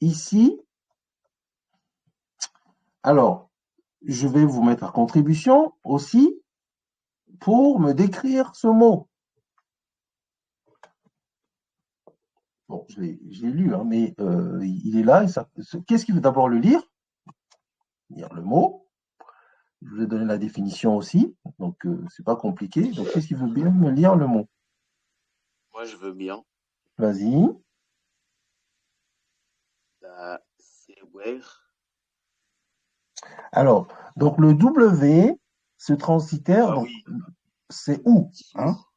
Ici, alors, je vais vous mettre à contribution aussi pour me décrire ce mot. Bon, je l'ai lu, hein, mais il est là. Qu'est-ce qu'il veut d'abord le lire? Lire le mot. Je vous ai donné la définition aussi, donc c'est pas compliqué. Donc, qu'est-ce qu'il veut bien me lire le mot? Moi, je veux bien. Vas-y. Bah, c'est where. Alors, donc le W, ce transitaire, Ah donc oui, c'est où, hein? sourd.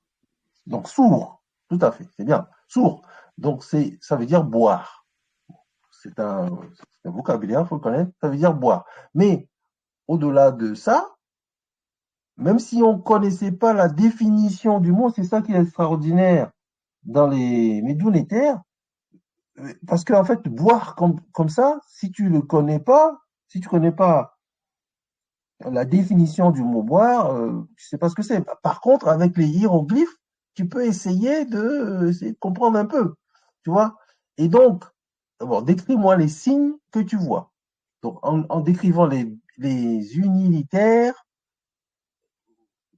Donc sourd, tout à fait, c'est bien. Sourd. Donc ça veut dire boire. C'est un vocabulaire, il faut le connaître, ça veut dire boire. Mais au-delà de ça, même si on ne connaissait pas la définition du mot, c'est ça qui est extraordinaire dans les médiunétaires, parce qu'en fait, boire comme ça, si tu ne connais pas, si tu connais pas la définition du mot boire, tu sais pas ce que c'est. Par contre, avec les hiéroglyphes, tu peux essayer de comprendre un peu, tu vois. Et donc, bon, décris-moi les signes que tu vois. Donc, en décrivant les unilitaires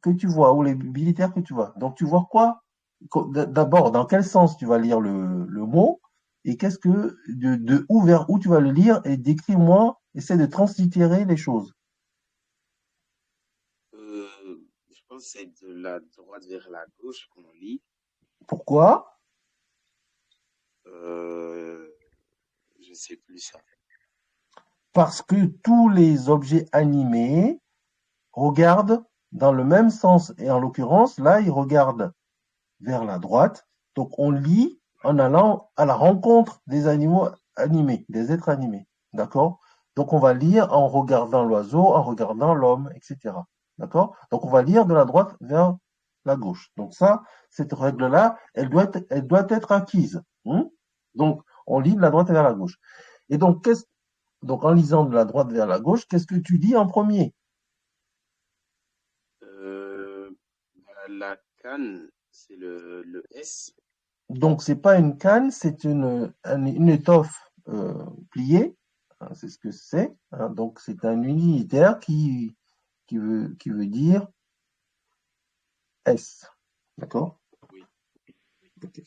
que tu vois ou les militaires que tu vois. Donc, tu vois quoi? D'abord, dans quel sens tu vas lire le mot et qu'est-ce que de où vers où tu vas le lire et décris-moi, essaie de translittérer les choses. Je pense que c'est de la droite vers la gauche qu'on lit. Pourquoi? Euh, je sais plus ça. Parce que tous les objets animés regardent dans le même sens. Et en l'occurrence, là, ils regardent vers la droite. Donc, on lit en allant à la rencontre des animaux animés, des êtres animés. D'accord? Donc, on va lire en regardant l'oiseau, en regardant l'homme, etc. D'accord? Donc, on va lire de la droite vers la gauche. Donc, ça, cette règle-là, elle doit être acquise. Hein. Donc, on lit de la droite vers la gauche. Et donc, en lisant de la droite vers la gauche, qu'est-ce que tu dis en premier? Bah, la canne, c'est le S. Donc, c'est pas une canne, c'est une étoffe pliée. Hein, c'est ce que c'est. Hein. Donc, c'est un unitaire qui veut dire S. D'accord? Oui. Ok.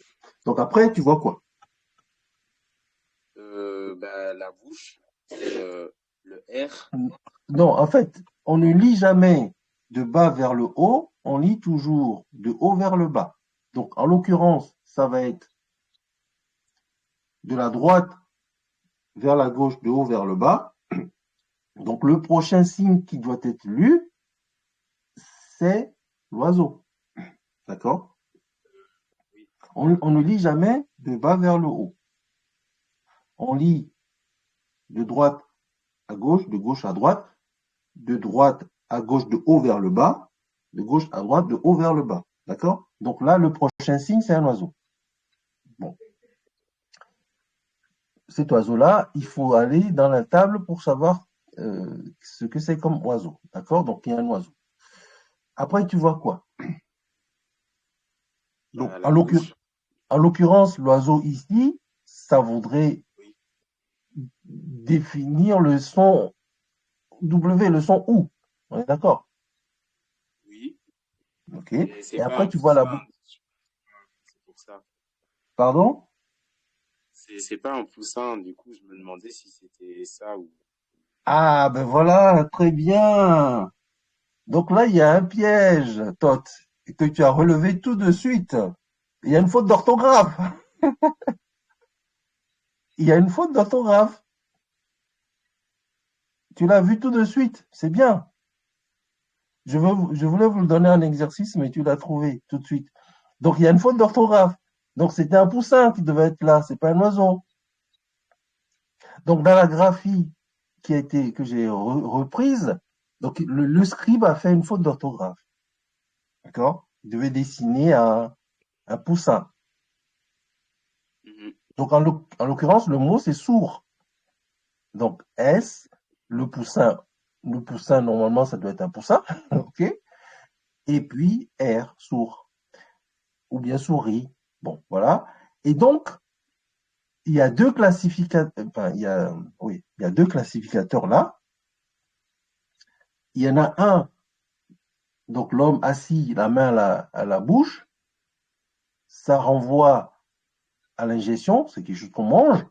Donc, après, tu vois quoi? Bah, la bouche, c'est le R. Non, en fait, on ne lit jamais de bas vers le haut, on lit toujours de haut vers le bas. Donc, en l'occurrence, ça va être de la droite vers la gauche, de haut vers le bas. Donc, le prochain signe qui doit être lu, c'est l'oiseau. D'accord? On ne lit jamais de bas vers le haut. On lit de droite à gauche, de gauche à droite, de droite à gauche, de haut vers le bas, de gauche à droite, de haut vers le bas. D'accord? Donc là, le prochain signe, c'est un oiseau. Bon. Cet oiseau-là, il faut aller dans la table pour savoir ce que c'est comme oiseau. D'accord? Donc, il y a un oiseau. Après, tu vois quoi? Donc, La bouche. en l'occurrence, l'oiseau ici, ça voudrait Oui. définir le son W, le son OU. On est d'accord? Oui. OK. Mais c'est Et pas après, un tu vois la poussin. bouche. C'est pour ça. Pardon? C'est pas un poussin. Du coup, je me demandais si c'était ça ou. Ah, ben voilà, très bien. Donc là, il y a un piège, Tot, que tu as relevé tout de suite. Il y a une faute d'orthographe. Il y a une faute d'orthographe. Tu l'as vu tout de suite. C'est bien. Je voulais vous le donner en exercice, mais tu l'as trouvé tout de suite. Donc, il y a une faute d'orthographe. Donc, c'était un poussin qui devait être là. C'est pas un oiseau. Donc, dans la graphie que j'ai reprise, donc, le scribe a fait une faute d'orthographe. D'accord? Il devait dessiner un poussin. Mhm. Donc, en l'occurrence, le mot, c'est sourd. Donc, S, le poussin, normalement, ça doit être un poussin, ok? Et puis, R, sourd, ou bien souris. Bon, voilà. Et donc, il y a deux classificateurs, enfin, oui, il y a deux classificateurs là. Il y en a un, donc l'homme assis, la main à la bouche, ça renvoie à l'ingestion, c'est quelque chose qu'on mange,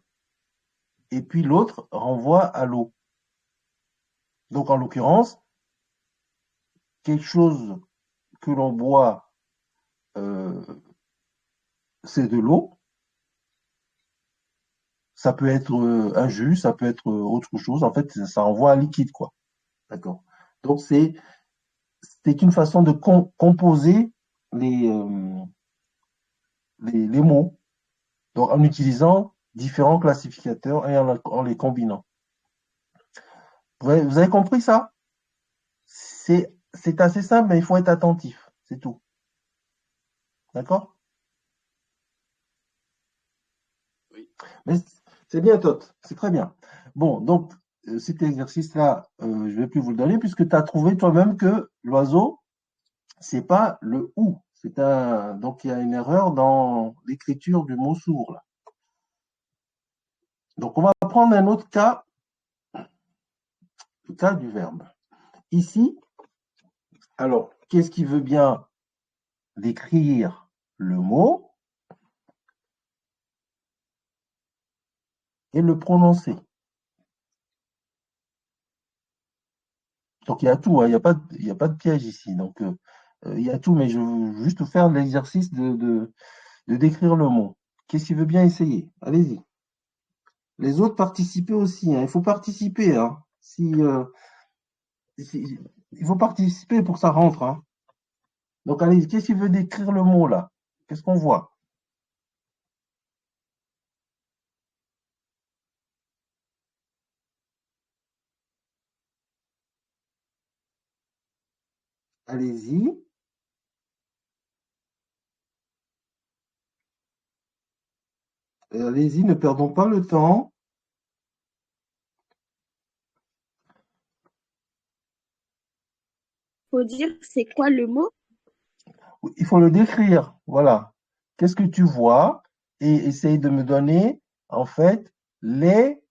et puis l'autre renvoie à l'eau. Donc, en l'occurrence, quelque chose que l'on boit, euh, c'est de l'eau. Ça peut être un jus, ça peut être autre chose. En fait, ça renvoie à liquide, quoi. D'accord. Donc, c'est une façon de composer les, euh, les mots. Donc, en utilisant différents classificateurs et en les combinant. Vous avez compris ça? C'est assez simple, mais il faut être attentif. C'est tout. D'accord? Oui. Mais c'est bien, Tot. C'est très bien. Bon, donc, cet exercice-là, je ne vais plus vous le donner puisque tu as trouvé toi-même que l'oiseau, c'est pas le ou. Donc il y a une erreur dans l'écriture du mot sourd, là. Donc on va prendre un autre cas, le cas du verbe. Ici, alors, qu'est-ce qui veut bien décrire le mot et le prononcer? Donc il y a tout, hein, il y a pas de piège ici. Donc il y a tout, mais je veux juste faire l'exercice de décrire le mot. Qu'est-ce qui veut bien essayer? Allez-y. Les autres participez aussi, hein. Il faut participer, hein. Il faut participer pour que ça rentre, hein. Donc, allez, qu'est-ce qu'il veut décrire le mot là? Qu'est-ce qu'on voit? Allez-y. Allez-y, ne perdons pas le temps. Faut dire c'est quoi le mot? Il faut le décrire. Voilà. Qu'est-ce que tu vois? Et essaye de me donner, en fait, les,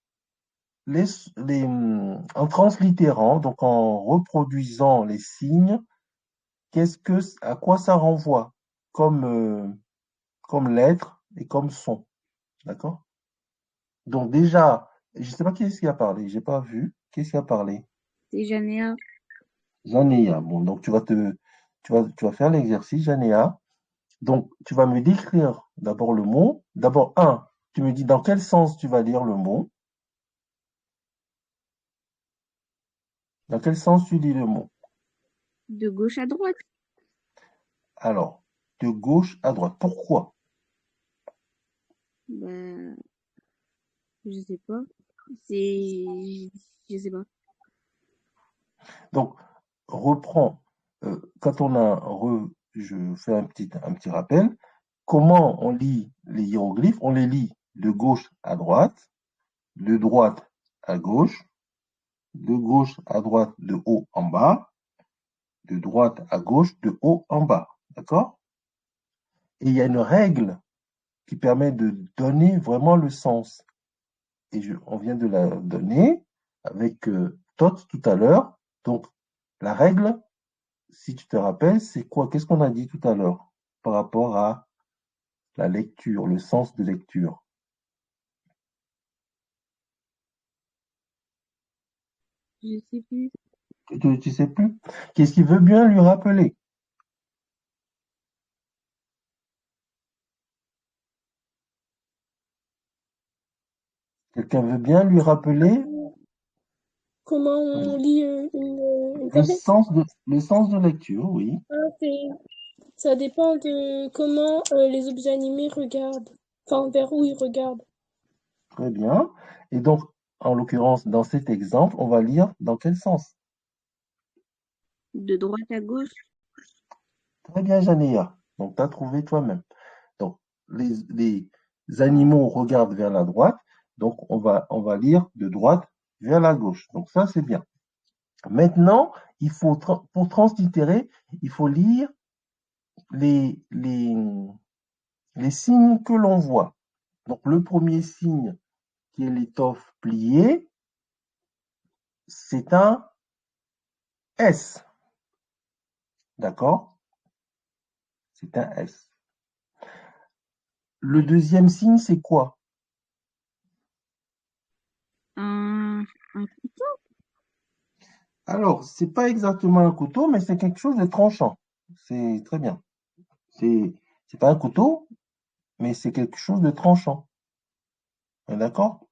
en translittérant, donc en reproduisant les signes, à quoi ça renvoie comme, comme lettre et comme son. D'accord? Donc déjà, je ne sais pas qui est-ce qui a parlé, j'ai pas vu. Qui est-ce qui a parlé? C'est Janéa. Janéa. Bon, donc tu vas faire l'exercice, Janéa. Donc, tu vas me décrire d'abord le mot. D'abord, tu me dis dans quel sens tu vas lire le mot. Dans quel sens tu lis le mot? De gauche à droite. Alors, de gauche à droite. Pourquoi? Bah, je sais pas. C'est... Je sais pas. Donc, reprends. Quand on a je fais un petit rappel. Comment on lit les hiéroglyphes? On les lit de gauche à droite, de droite à gauche, de gauche à droite, de haut en bas, de droite à gauche, de haut en bas. D'accord? Et il y a une règle qui permet de donner vraiment le sens. Et on vient de la donner avec Tot tout à l'heure. Donc, la règle, si tu te rappelles, c'est quoi? Qu'est-ce qu'on a dit tout à l'heure par rapport à la lecture, le sens de lecture? Je sais plus. Tu sais plus? Qu'est-ce qu'il veut bien lui rappeler? Quelqu'un veut bien lui rappeler Comment on lit une tablette? le sens de lecture, oui. Ça dépend de comment les objets animés regardent. Enfin, vers où ils regardent. Très bien. Et donc, en l'occurrence, dans cet exemple, on va lire dans quel sens? De droite à gauche. Très bien, Janéa. Donc, tu as trouvé toi-même. Donc, les animaux regardent vers la droite. Donc, on va lire de droite vers la gauche. Donc, ça, c'est bien. Maintenant, pour translittérer, il faut lire les, les, les signes que l'on voit. Donc, le premier signe, qui est l'étoffe pliée, c'est un S. D'accord? C'est un S. Le deuxième signe, c'est quoi? Un couteau. Alors, c'est pas exactement un couteau, mais c'est quelque chose de tranchant. C'est très bien. C'est pas un couteau, mais c'est quelque chose de tranchant. D'accord?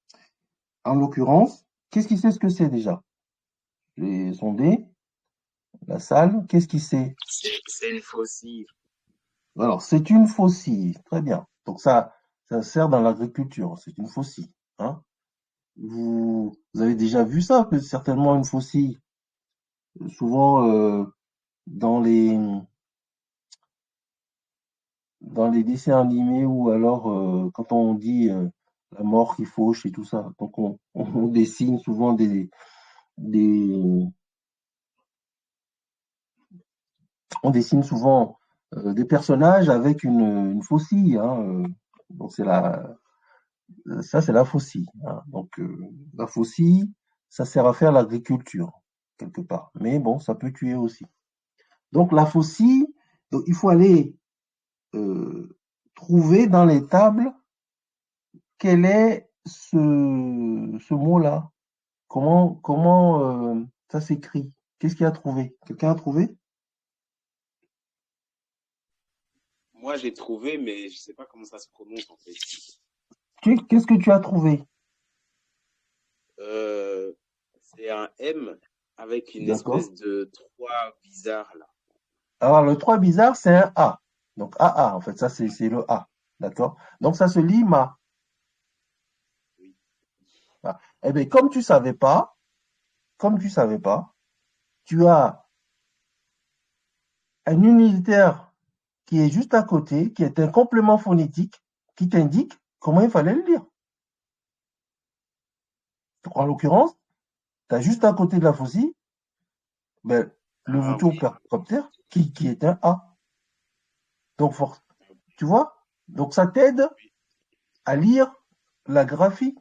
En l'occurrence, qu'est-ce qui sait ce que c'est déjà? J'ai sondé la salle. Qu'est-ce qui sait? C'est une faucille. Alors, c'est une faucille. Très bien. Donc ça sert dans l'agriculture. C'est une faucille. Hein? Vous avez déjà vu ça, certainement une faucille. Souvent dans les dans les dessins animés ou alors quand on dit la mort qui fauche et tout ça. Donc on dessine souvent des on dessine souvent des personnages avec une faucille. Hein, donc ça c'est la faucille. Hein. Donc la faucille, ça sert à faire l'agriculture quelque part. Mais bon, ça peut tuer aussi. Donc la faucille, donc, il faut aller trouver dans les tables quel est ce mot-là. Comment ça s'écrit? Qu'est-ce qu'il a trouvé? Quelqu'un a trouvé? Moi, j'ai trouvé, mais je sais pas comment ça se prononce en fait. Qu'est-ce que tu as trouvé? Euh, c'est un M avec une D'accord. espèce de 3 bizarre là. Alors, le 3 bizarre, c'est un A. Donc, AA, en fait, ça, c'est le A. D'accord? Donc, ça se lit ma. Oui. Ah. Eh bien, comme tu savais pas, tu as un unitaire qui est juste à côté, qui est un complément phonétique, qui t'indique comment il fallait le lire. Donc, en l'occurrence, tu as juste à côté de la faucille, ben, le Ah oui. photopercoptère qui est un A. Donc, tu vois? Donc, ça t'aide à lire la graphie.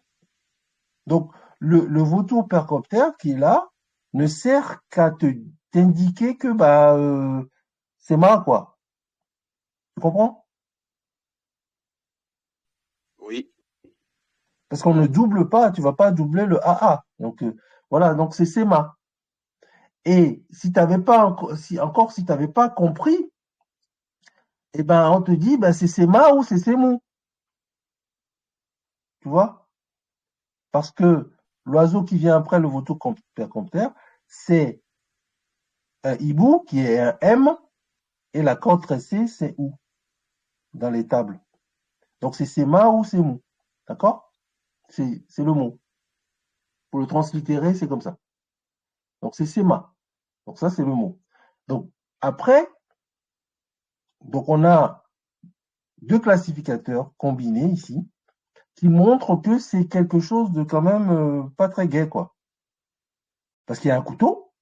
Donc, le photopercoptère qui est là ne sert qu'à t'indiquer que bah, c'est mal, quoi. Tu comprends? Oui. Parce qu'on ne double pas, tu vas pas doubler le AA. Donc, voilà, donc c'est SEMA. Et si tu n'avais pas encore, si t'avais pas compris, eh ben, on te dit, ben, c'est Sema ou c'est Semou. Tu vois? Parce que l'oiseau qui vient après le vautour percompteur, c'est un hibou qui est un M et la corde tressée, c'est OU dans les tables. Donc c'est Sema ou Semou. D'accord? C'est le mot. Pour le translittérer, c'est comme ça. Donc c'est Sema. Donc ça, c'est le mot. Donc après, donc on a deux classificateurs combinés ici qui montrent que c'est quelque chose de quand même pas très gai, quoi. Parce qu'il y a un couteau,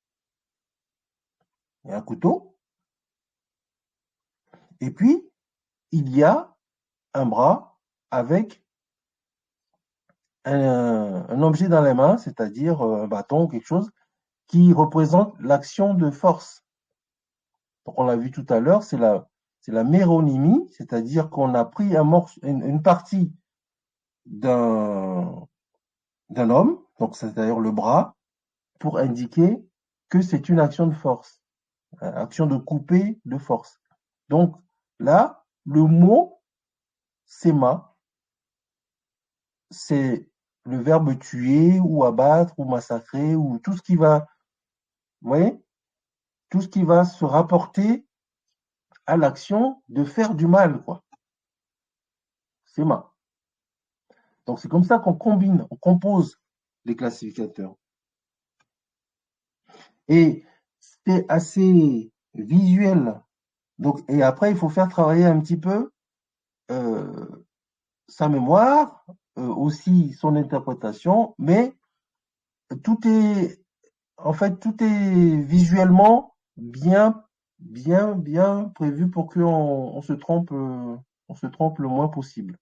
il y a un couteau, et puis il y a un bras avec un objet dans les mains, c'est-à-dire un bâton ou quelque chose qui représente l'action de force. Donc on l'a vu tout à l'heure, c'est la méronymie, c'est-à-dire qu'on a pris une partie d'un homme, donc c'est-à-dire le bras, pour indiquer que c'est une action de force, action de couper de force. Donc là, le mot Sema, c'est le verbe tuer ou abattre ou massacrer ou tout ce qui va, vous voyez, tout ce qui va se rapporter à l'action de faire du mal, quoi. Sema. Donc c'est comme ça qu'on combine, on compose les classificateurs. Et c'est assez visuel. Donc, et après, il faut faire travailler un petit peu sa mémoire, aussi son interprétation, mais tout est, en fait, tout est visuellement bien prévu pour qu'on on se trompe le moins possible.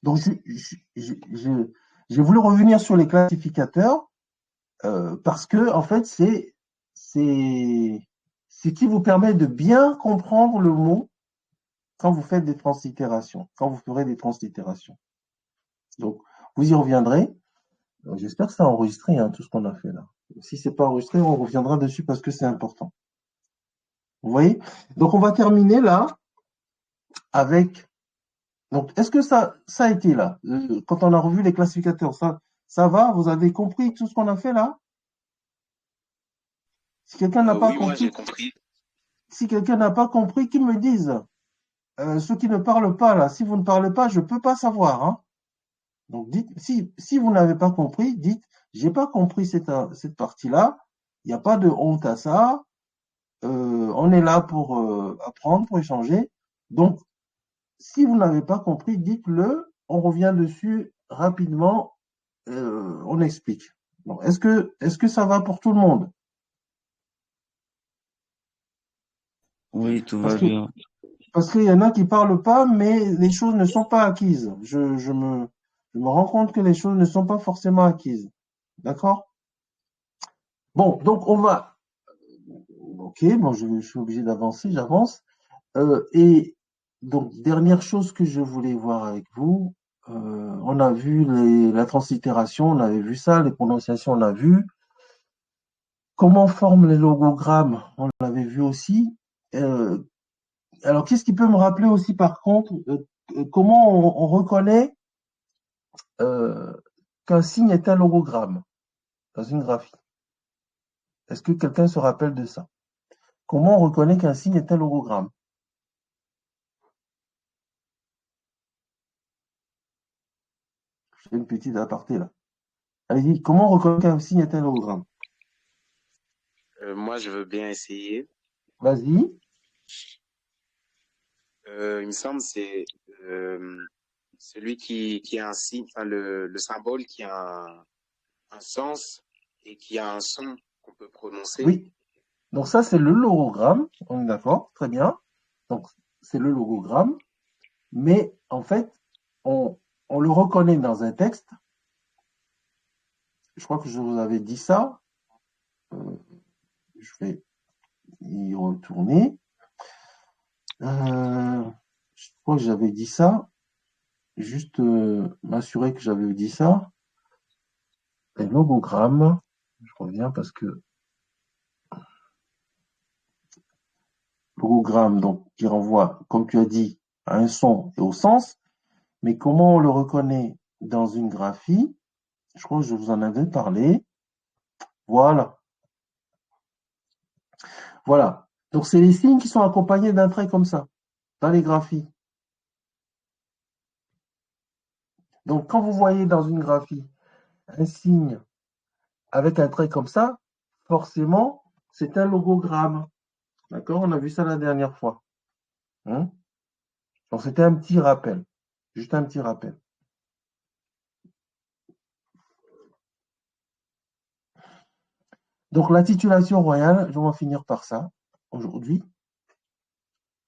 Donc, j'ai voulu revenir sur les classificateurs parce que, en fait, c'est ce qui vous permet de bien comprendre le mot quand vous faites des translittérations, quand vous ferez des translittérations. Donc, vous y reviendrez. J'espère que ça a enregistré hein, tout ce qu'on a fait là. Si c'est pas enregistré, on reviendra dessus parce que c'est important. Vous voyez? Donc, on va terminer là avec. Donc, est-ce que ça a été là quand on a revu les classificateurs, ça va? Vous avez compris tout ce qu'on a fait là? Si quelqu'un n'a pas Oui, moi j'ai compris, compris. si quelqu'un n'a pas compris, qu'il me dise. Ceux qui ne parlent pas là, si vous ne parlez pas, je peux pas savoir. Hein. Donc, dites, si vous n'avez pas compris, dites, j'ai pas compris cette partie-là. Il n'y a pas de honte à ça. On est là pour apprendre, pour échanger. Donc, si vous n'avez pas compris, dites-le. On revient dessus rapidement. On explique. Bon, est-ce que ça va pour tout le monde? Oui, tout Parce va que bien. parce qu'il y en a qui parlent pas, mais les choses ne sont pas acquises. Je me rends compte que les choses ne sont pas forcément acquises. D'accord? Bon, donc on va. Ok, bon, je suis obligé d'avancer, j'avance. Et donc, dernière chose que je voulais voir avec vous, on a vu la translittération, on avait vu ça, les prononciations, on a vu. Comment forment les logogrammes, on l'avait vu aussi. Euh, alors, qu'est-ce qui peut me rappeler aussi, par contre, comment on reconnaît euh, qu'un signe est un logogramme dans une graphie? Est-ce que quelqu'un se rappelle de ça? Comment on reconnaît qu'un signe est un logogramme? Je fais une petite aparté là. Allez-y, comment on reconnaît qu'un signe est un logogramme? Moi je veux bien essayer. Vas-y. Il me semble c'est celui qui a un signe, enfin le symbole qui a un sens et qui a un son qu'on peut prononcer. Oui. Donc ça, c'est le logogramme. On est d'accord? Très bien. Donc, c'est le logogramme. Mais en fait, on, on le reconnaît dans un texte. Je crois que je vous avais dit ça. Euh, je vais y retourner. Je crois que j'avais dit ça. Juste m'assurer que j'avais dit ça. Les logogrammes. Je reviens parce que logogramme, donc, qui renvoie, comme tu as dit, à un son et au sens. Mais comment on le reconnaît dans une graphie? Je crois que je vous en avais parlé. Voilà. Voilà. Donc, c'est les signes qui sont accompagnés d'un trait comme ça, dans les graphies. Donc, quand vous voyez dans une graphie un signe avec un trait comme ça, forcément, c'est un logogramme. D'accord? On a vu ça la dernière fois. Hein? Donc, c'était un petit rappel. Juste un petit rappel. Donc, la titulation royale, je vais en finir par ça aujourd'hui.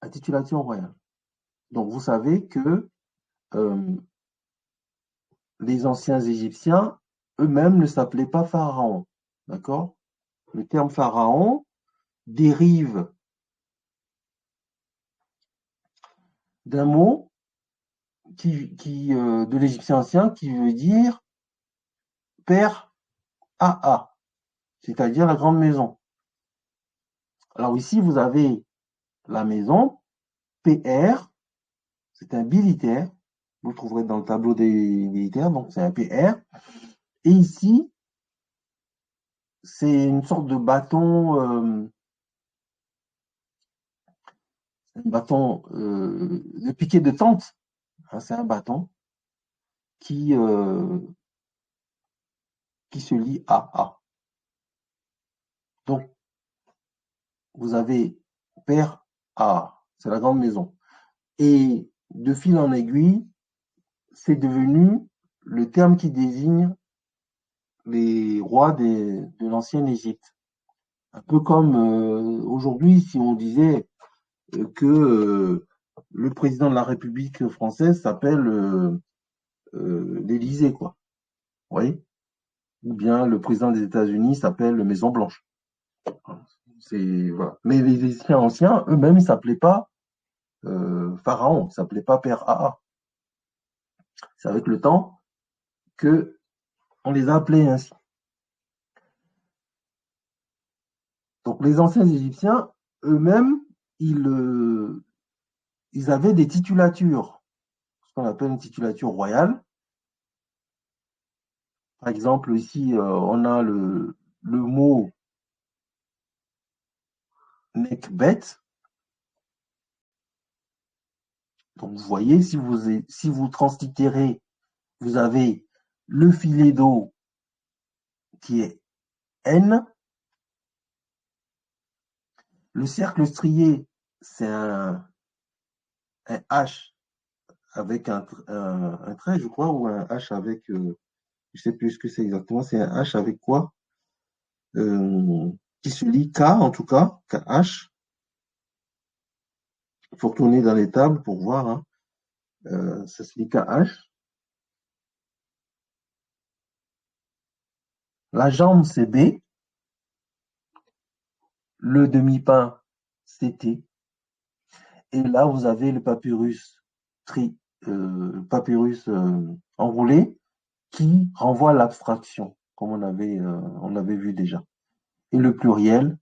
La titulation royale. Donc, vous savez que les anciens Égyptiens, eux-mêmes, ne s'appelaient pas pharaon. D'accord? Le terme pharaon dérive d'un mot de l'égyptien ancien qui veut dire père AA, c'est-à-dire la grande maison. Alors ici, vous avez la maison, PR, c'est un bilitaire. Vous le trouverez dans le tableau des militaires, donc c'est un PR. Et ici, c'est une sorte de bâton, de piquet de tente. Hein, c'est un bâton qui se lie à A. Donc, vous avez père A, c'est la grande maison. Et de fil en aiguille, c'est devenu le terme qui désigne les rois de l'ancienne Égypte. Un peu comme aujourd'hui, si on disait que le président de la République française s'appelle l'Élysée, quoi. Vous voyez? Ou bien le président des États-Unis s'appelle Maison Blanche. Voilà. Mais les Égyptiens anciens, eux-mêmes, ils ne s'appelaient pas Pharaon, ils ne s'appelaient pas Père AA. C'est avec le temps que on les a appelés ainsi. Donc les anciens Égyptiens, eux-mêmes, ils avaient des titulatures, ce qu'on appelle une titulature royale. Par exemple, ici, on a le mot Nekbet. Donc vous voyez, si vous translittérez, vous avez le filet d'eau qui est N. Le cercle strié, c'est un H avec un trait, je crois, ou un H avec, je ne sais plus ce que c'est exactement, c'est un H avec quoi qui se lit K en tout cas, KH. Il faut retourner dans les tables pour voir, hein. Ça se lit KH. La jambe, c'est B. Le demi-pain, c'est T. Et là, vous avez le papyrus, enroulé qui renvoie à l'abstraction, comme on l'avait vu déjà. Et le pluriel,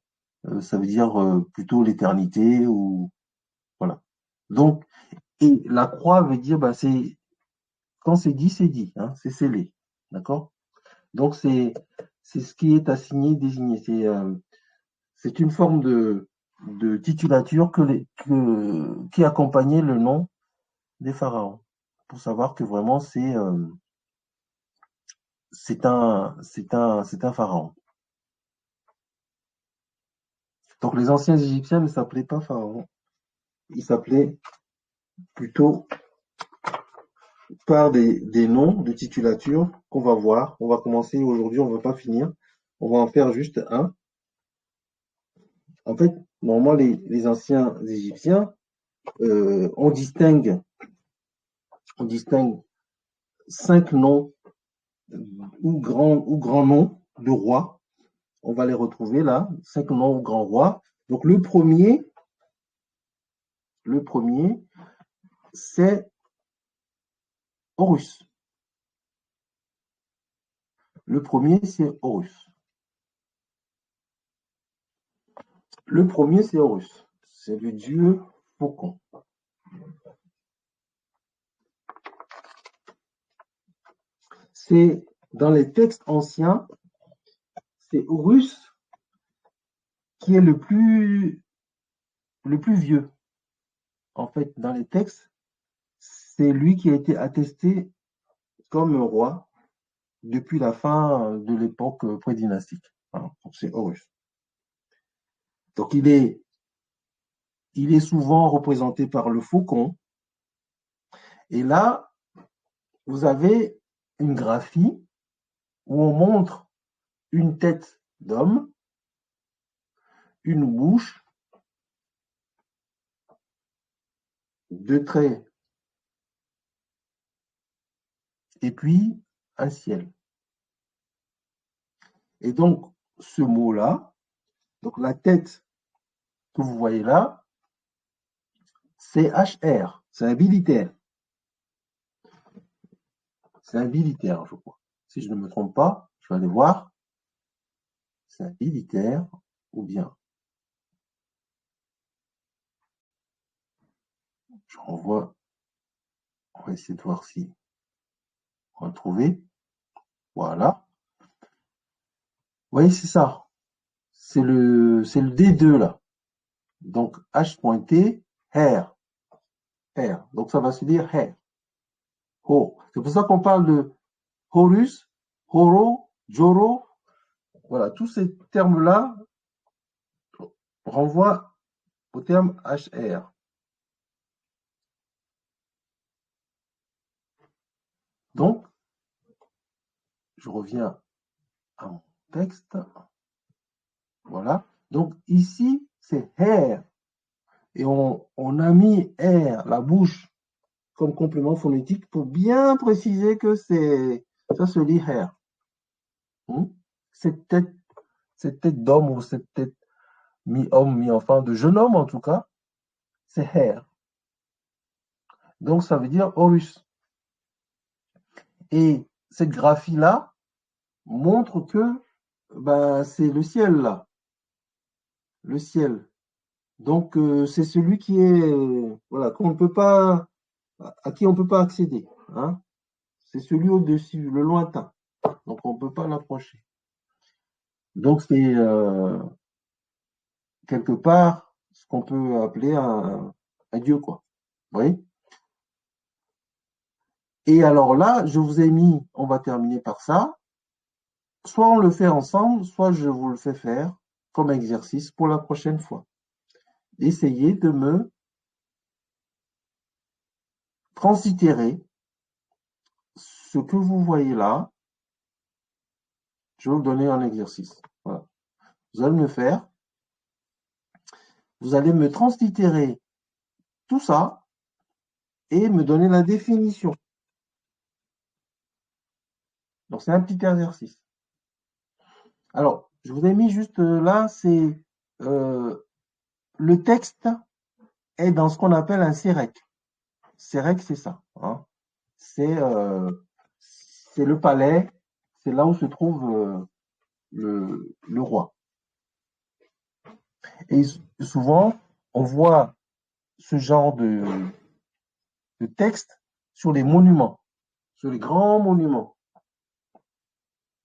ça veut dire plutôt l'éternité ou voilà. Donc, et la croix veut dire, bah, quand c'est dit, hein, c'est scellé, d'accord? Donc c'est ce qui est assigné, désigné. C'est une forme de titulature qui accompagnait le nom des pharaons, pour savoir que vraiment c'est un pharaon. Donc les anciens Égyptiens ne s'appelaient pas pharaons, ils s'appelaient plutôt par des noms de titulature qu'on va voir. On va commencer aujourd'hui, on ne va pas finir. On va en faire juste un. En fait, normalement, les anciens Égyptiens, on distingue 5 noms ou grands noms de rois. On va les retrouver là, 5 noms ou grands rois. Donc le premier, c'est Horus. Le premier, c'est Horus. C'est le dieu faucon. C'est dans les textes anciens, c'est Horus qui est le plus vieux. En fait, dans les textes, c'est lui qui a été attesté comme roi depuis la fin de l'époque prédynastique. Hein, c'est Horus. Donc il est souvent représenté par le faucon. Et là, vous avez une graphie où on montre une tête d'homme, une bouche, deux traits, et puis un ciel. Et donc, ce mot-là, donc la tête que vous voyez là, c'est HR, c'est un militaire. C'est un militaire, je crois. Si je ne me trompe pas, je vais aller voir. C'est un militaire ou bien. Je renvoie. On va essayer de voir si on va le trouver. Voilà. Vous voyez, c'est ça. C'est le D2 là. Donc H pointé, hair. Hair. Donc ça va se dire hair. Ho. C'est pour ça qu'on parle de Horus, Horo, Joro. Voilà, tous ces termes-là renvoient au terme HR. Donc, je reviens à mon texte. Voilà. Donc, ici, c'est hair. Et on a mis air, la bouche, comme complément phonétique pour bien préciser que ça se lit hair. Cette tête d'homme ou cette tête mi-homme, mi-enfant, de jeune homme en tout cas, c'est hair. Donc, ça veut dire Horus. Et cette graphie-là montre que c'est le ciel là. Le ciel. Donc, c'est celui qui est, voilà, qu'on ne peut pas, à qui on ne peut pas accéder. Hein. C'est celui au-dessus, le lointain. Donc, on ne peut pas l'approcher. Donc, c'est quelque part ce qu'on peut appeler un dieu, quoi. Vous voyez? Et alors là, je vous ai mis, on va terminer par ça. Soit on le fait ensemble, soit je vous le fais faire comme exercice pour la prochaine fois. Essayez de me translittérer ce que vous voyez là. Je vais vous donner un exercice. Voilà. Vous allez me faire. Vous allez me translittérer tout ça et me donner la définition. Donc, c'est un petit exercice. Alors, je vous ai mis juste là, c'est le texte est dans ce qu'on appelle un sérec. Sérec, c'est ça. Hein. C'est le palais, c'est là où se trouve le roi. Et souvent, on voit ce genre de texte sur les monuments, sur les grands monuments.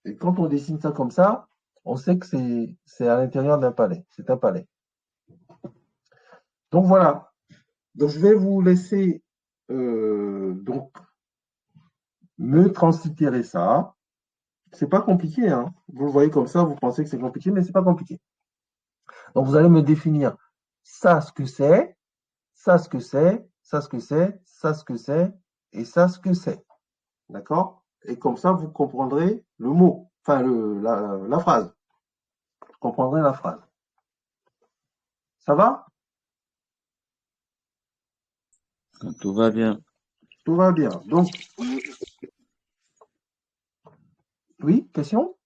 Et quand on dessine ça comme ça, on sait que c'est à l'intérieur d'un palais. C'est un palais. Donc voilà. Donc je vais vous laisser donc me translittérer ça. C'est pas compliqué, hein. Vous le voyez comme ça, vous pensez que c'est compliqué, mais c'est pas compliqué. Donc vous allez me définir ça ce que c'est, ça ce que c'est, ça ce que c'est, ça ce que c'est, et ça ce que c'est. D'accord? Et comme ça, vous comprendrez le mot, enfin la phrase. Vous comprendrez la phrase. Ça va? Tout va bien. Tout va bien. Donc, oui, question?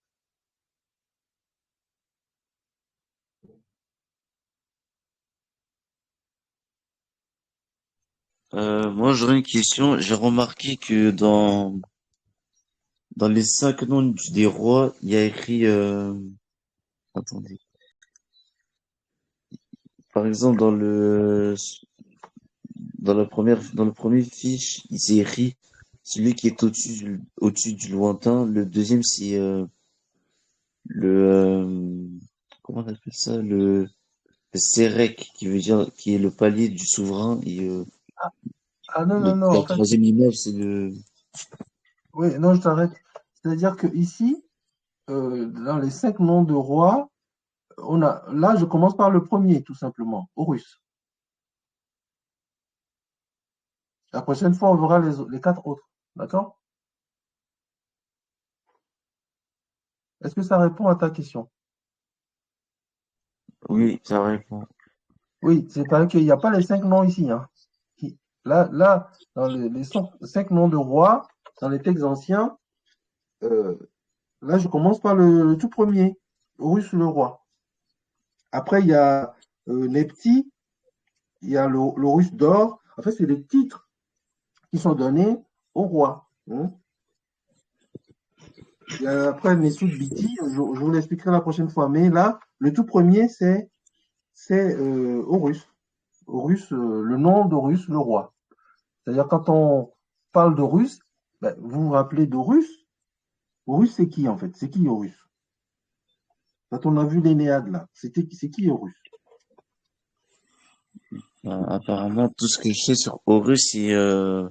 Moi, j'aurais une question. J'ai remarqué que dans les 5 noms des rois, il y a écrit, attendez, par exemple, dans le premier fiche, c'est Ri, celui qui est au-dessus du lointain. Le deuxième, c'est le, comment on appelle ça? Le Sérec, qui veut dire, qui est le palier du souverain. Et Ah non, non, non, la en fait, troisième image, c'est le, oui, non, je t'arrête. C'est-à-dire que ici, dans les 5 noms de rois, là, je commence par le premier, tout simplement, Horus. La prochaine fois, on verra les 4 autres. D'accord? Est-ce que ça répond à ta question? oui, ça répond. Oui, c'est pareil qu'il n'y a pas les 5 noms ici, hein. Là, dans les 5 noms de rois, dans les textes anciens, euh, là, je commence par le tout premier, Horus le roi. Après, il y a les petits, il y a l'Horus d'or. En fait, c'est les titres qui sont donnés au roi, hein. Et après, Messoud Biti, je vous l'expliquerai la prochaine fois. Mais là, le tout premier, c'est Horus. Horus, le nom d'Horus, le roi. C'est-à-dire, quand on parle d'Horus, ben, vous vous rappelez d'Horus? Horus, c'est qui, en fait? C'est qui Horus? Quand on a vu l'Énéade, là, c'est qui Horus? Apparemment, tout ce que je sais sur Horus, c'est, je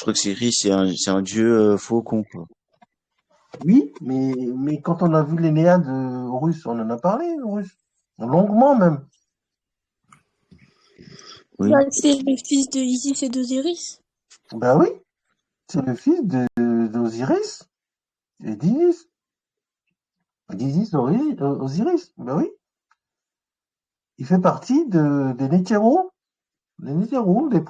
crois que c'est Ri, c'est un dieu faucon, quoi. Oui, mais quand on a vu l'Énéade, Horus, on en a parlé, Horus. Longuement, même. Oui, Bah, c'est le fils de Isis et d'Osiris. Ben oui, c'est le fils d'Osiris et d'Isis. Osiris, ben oui. Il fait partie des Nétéros, des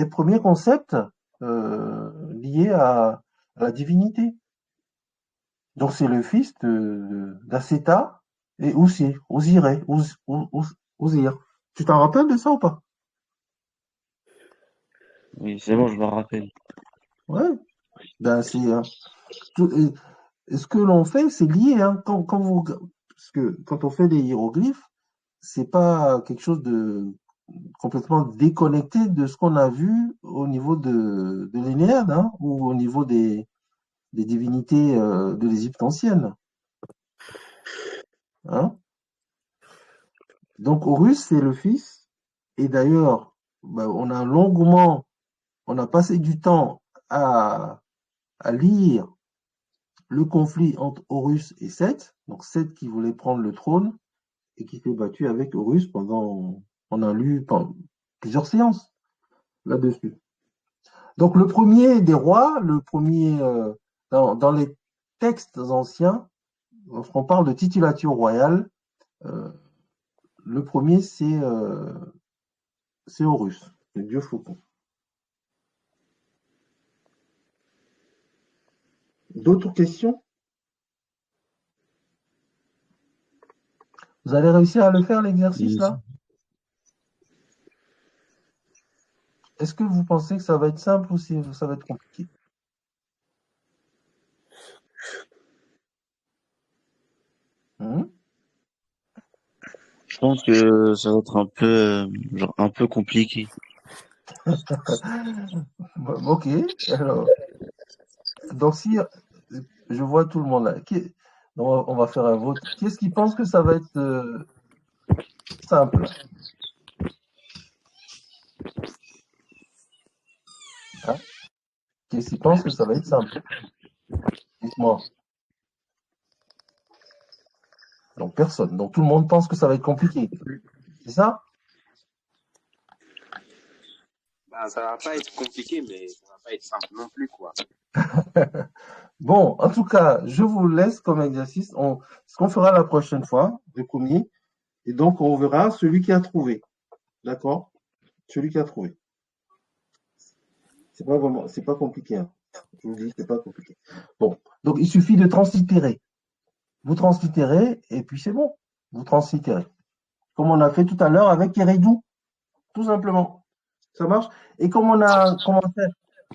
premiers concepts liés à la divinité. Donc c'est le fils d'Acéta et Osir. Tu t'en rappelles de ça ou pas? oui, c'est bon, je me rappelle. Ouais. Ben c'est et ce que l'on fait, c'est lié, hein. Parce que quand on fait des hiéroglyphes, c'est pas quelque chose de complètement déconnecté de ce qu'on a vu au niveau de l'Énéade, hein, ou au niveau des divinités de l'Égypte ancienne, hein. Donc Horus, c'est le fils. Et d'ailleurs, ben, on a passé du temps à lire le conflit entre Horus et Seth. Donc Seth qui voulait prendre le trône et qui s'est battu avec Horus on a lu plusieurs séances là-dessus. Donc le premier des rois, le premier dans les textes anciens, lorsqu'on parle de titulature royale, euh, le premier c'est Horus, le dieu faucon. D'autres questions? Vous allez réussir à le faire l'exercice Oui, là? Est-ce que vous pensez que ça va être simple ou ça va être compliqué? Hein? je pense que ça va être un peu, genre, un peu compliqué. Ok, alors, donc si je vois tout le monde là, on va faire un vote. Qui est-ce qui pense que ça va être simple? Hein? Qui est-ce qui pense que ça va être simple? Dites-moi. Donc personne. Donc tout le monde pense que ça va être compliqué. C'est ça? Ben, ça va pas être compliqué, mais ça va pas être simple non plus, quoi. Bon, en tout cas, je vous laisse comme exercice. Ce qu'on fera la prochaine fois, le premier. Et donc, on verra celui qui a trouvé. D'accord? Celui qui a trouvé. C'est pas compliqué, hein. Je vous dis, c'est pas compliqué. Bon. Donc, il suffit de translittérer. Vous translitérez et puis c'est bon. Vous translitérez. Comme on a fait tout à l'heure avec Kérédou. Tout simplement. Ça marche? Et comme on a commencé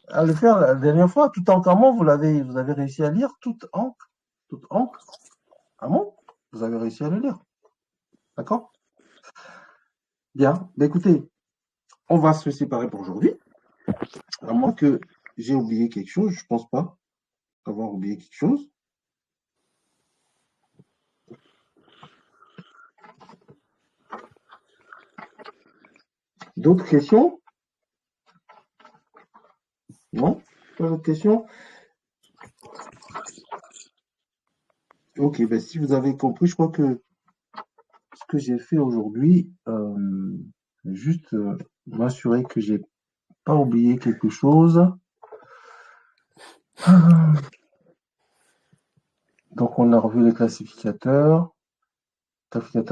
à le faire la dernière fois, tout en comment vous avez réussi à lire toute encre. Ah bon? Vous avez réussi à le lire. D'accord? Bien. Ben, écoutez, on va se séparer pour aujourd'hui. À moins que j'ai oublié quelque chose. Je pense pas avoir oublié quelque chose. D'autres questions? Non? Pas d'autres questions? Ok, ben si vous avez compris, je crois que ce que j'ai fait aujourd'hui, juste m'assurer que j'ai pas oublié quelque chose. Donc on a revu les classificateurs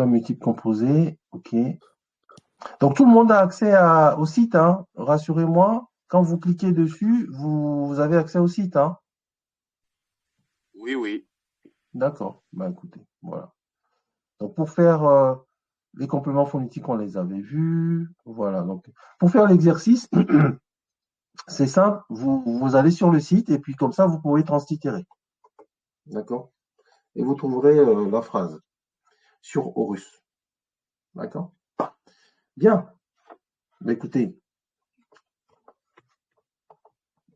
multiples composés, ok. Donc tout le monde a accès au site, hein. Rassurez-moi, quand vous cliquez dessus, vous avez accès au site, hein. Oui, oui. D'accord. Ben écoutez, voilà. Donc pour faire les compléments phonétiques, on les avait vus. Voilà. Donc pour faire l'exercice, c'est simple. Vous allez sur le site et puis comme ça, vous pouvez translittérer. D'accord. Et vous trouverez la phrase sur Horus. D'accord. Bien. Ben, écoutez,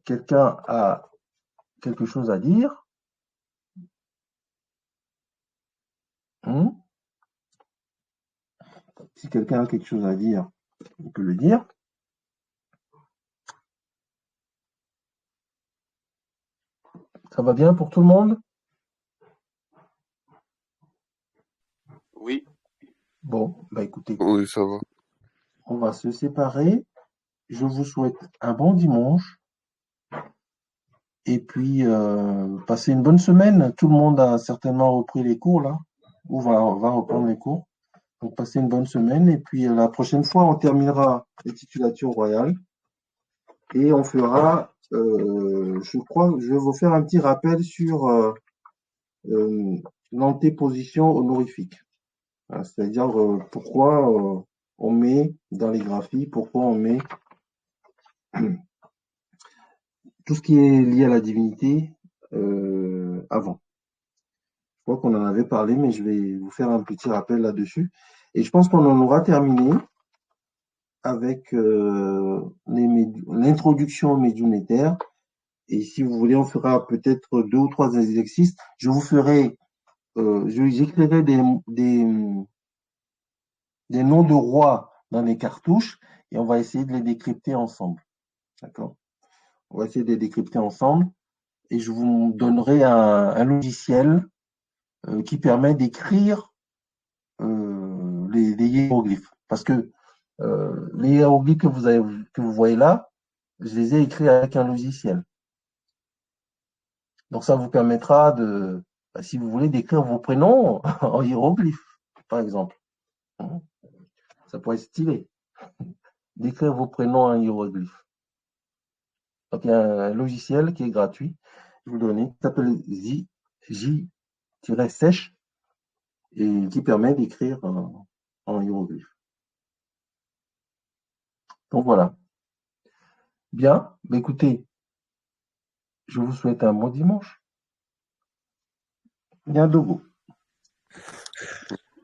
quelqu'un a quelque chose à dire? Hmm. Si quelqu'un a quelque chose à dire, il peut le dire. Ça va bien pour tout le monde? Oui. Bon, bah écoutez, Oui, ça va. on va se séparer. Je vous souhaite un bon dimanche et puis passez une bonne semaine. Tout le monde a certainement repris les cours là, ou va reprendre les cours. Donc passez une bonne semaine et puis la prochaine fois, on terminera les titulations royales et on fera, je crois, je vais vous faire un petit rappel sur l'antéposition honorifique. C'est-à-dire pourquoi on met dans les graphies, pourquoi on met tout ce qui est lié à la divinité avant. Je crois qu'on en avait parlé, mais je vais vous faire un petit rappel là-dessus. Et je pense qu'on en aura terminé avec l'introduction aux médiunétaires. Et si vous voulez, on fera peut-être 2 ou 3 exercices. Je vous ferai, j'écrirai des noms de rois dans les cartouches et on va essayer de les décrypter ensemble. D'accord? On va essayer de les décrypter ensemble et je vous donnerai un logiciel qui permet d'écrire les hiéroglyphes. Parce que les hiéroglyphes que vous voyez là, je les ai écrits avec un logiciel. Donc ça vous permettra de, si vous voulez, d'écrire vos prénoms en hiéroglyphes, par exemple. Ça pourrait être stylé, d'écrire vos prénoms en hiéroglyphes. Donc il y a un logiciel qui est gratuit, je vous donne, qui s'appelle J-Sèche et qui permet d'écrire en hiéroglyphes. Donc voilà. Bien, bah, écoutez, je vous souhaite un bon dimanche. Bien Dogo.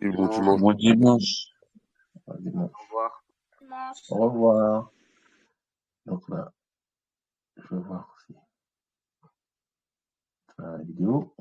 Et bon dimanche. Bon dimanche. Bon dimanche. Au revoir. Au revoir. Donc là, je vais voir si la vidéo.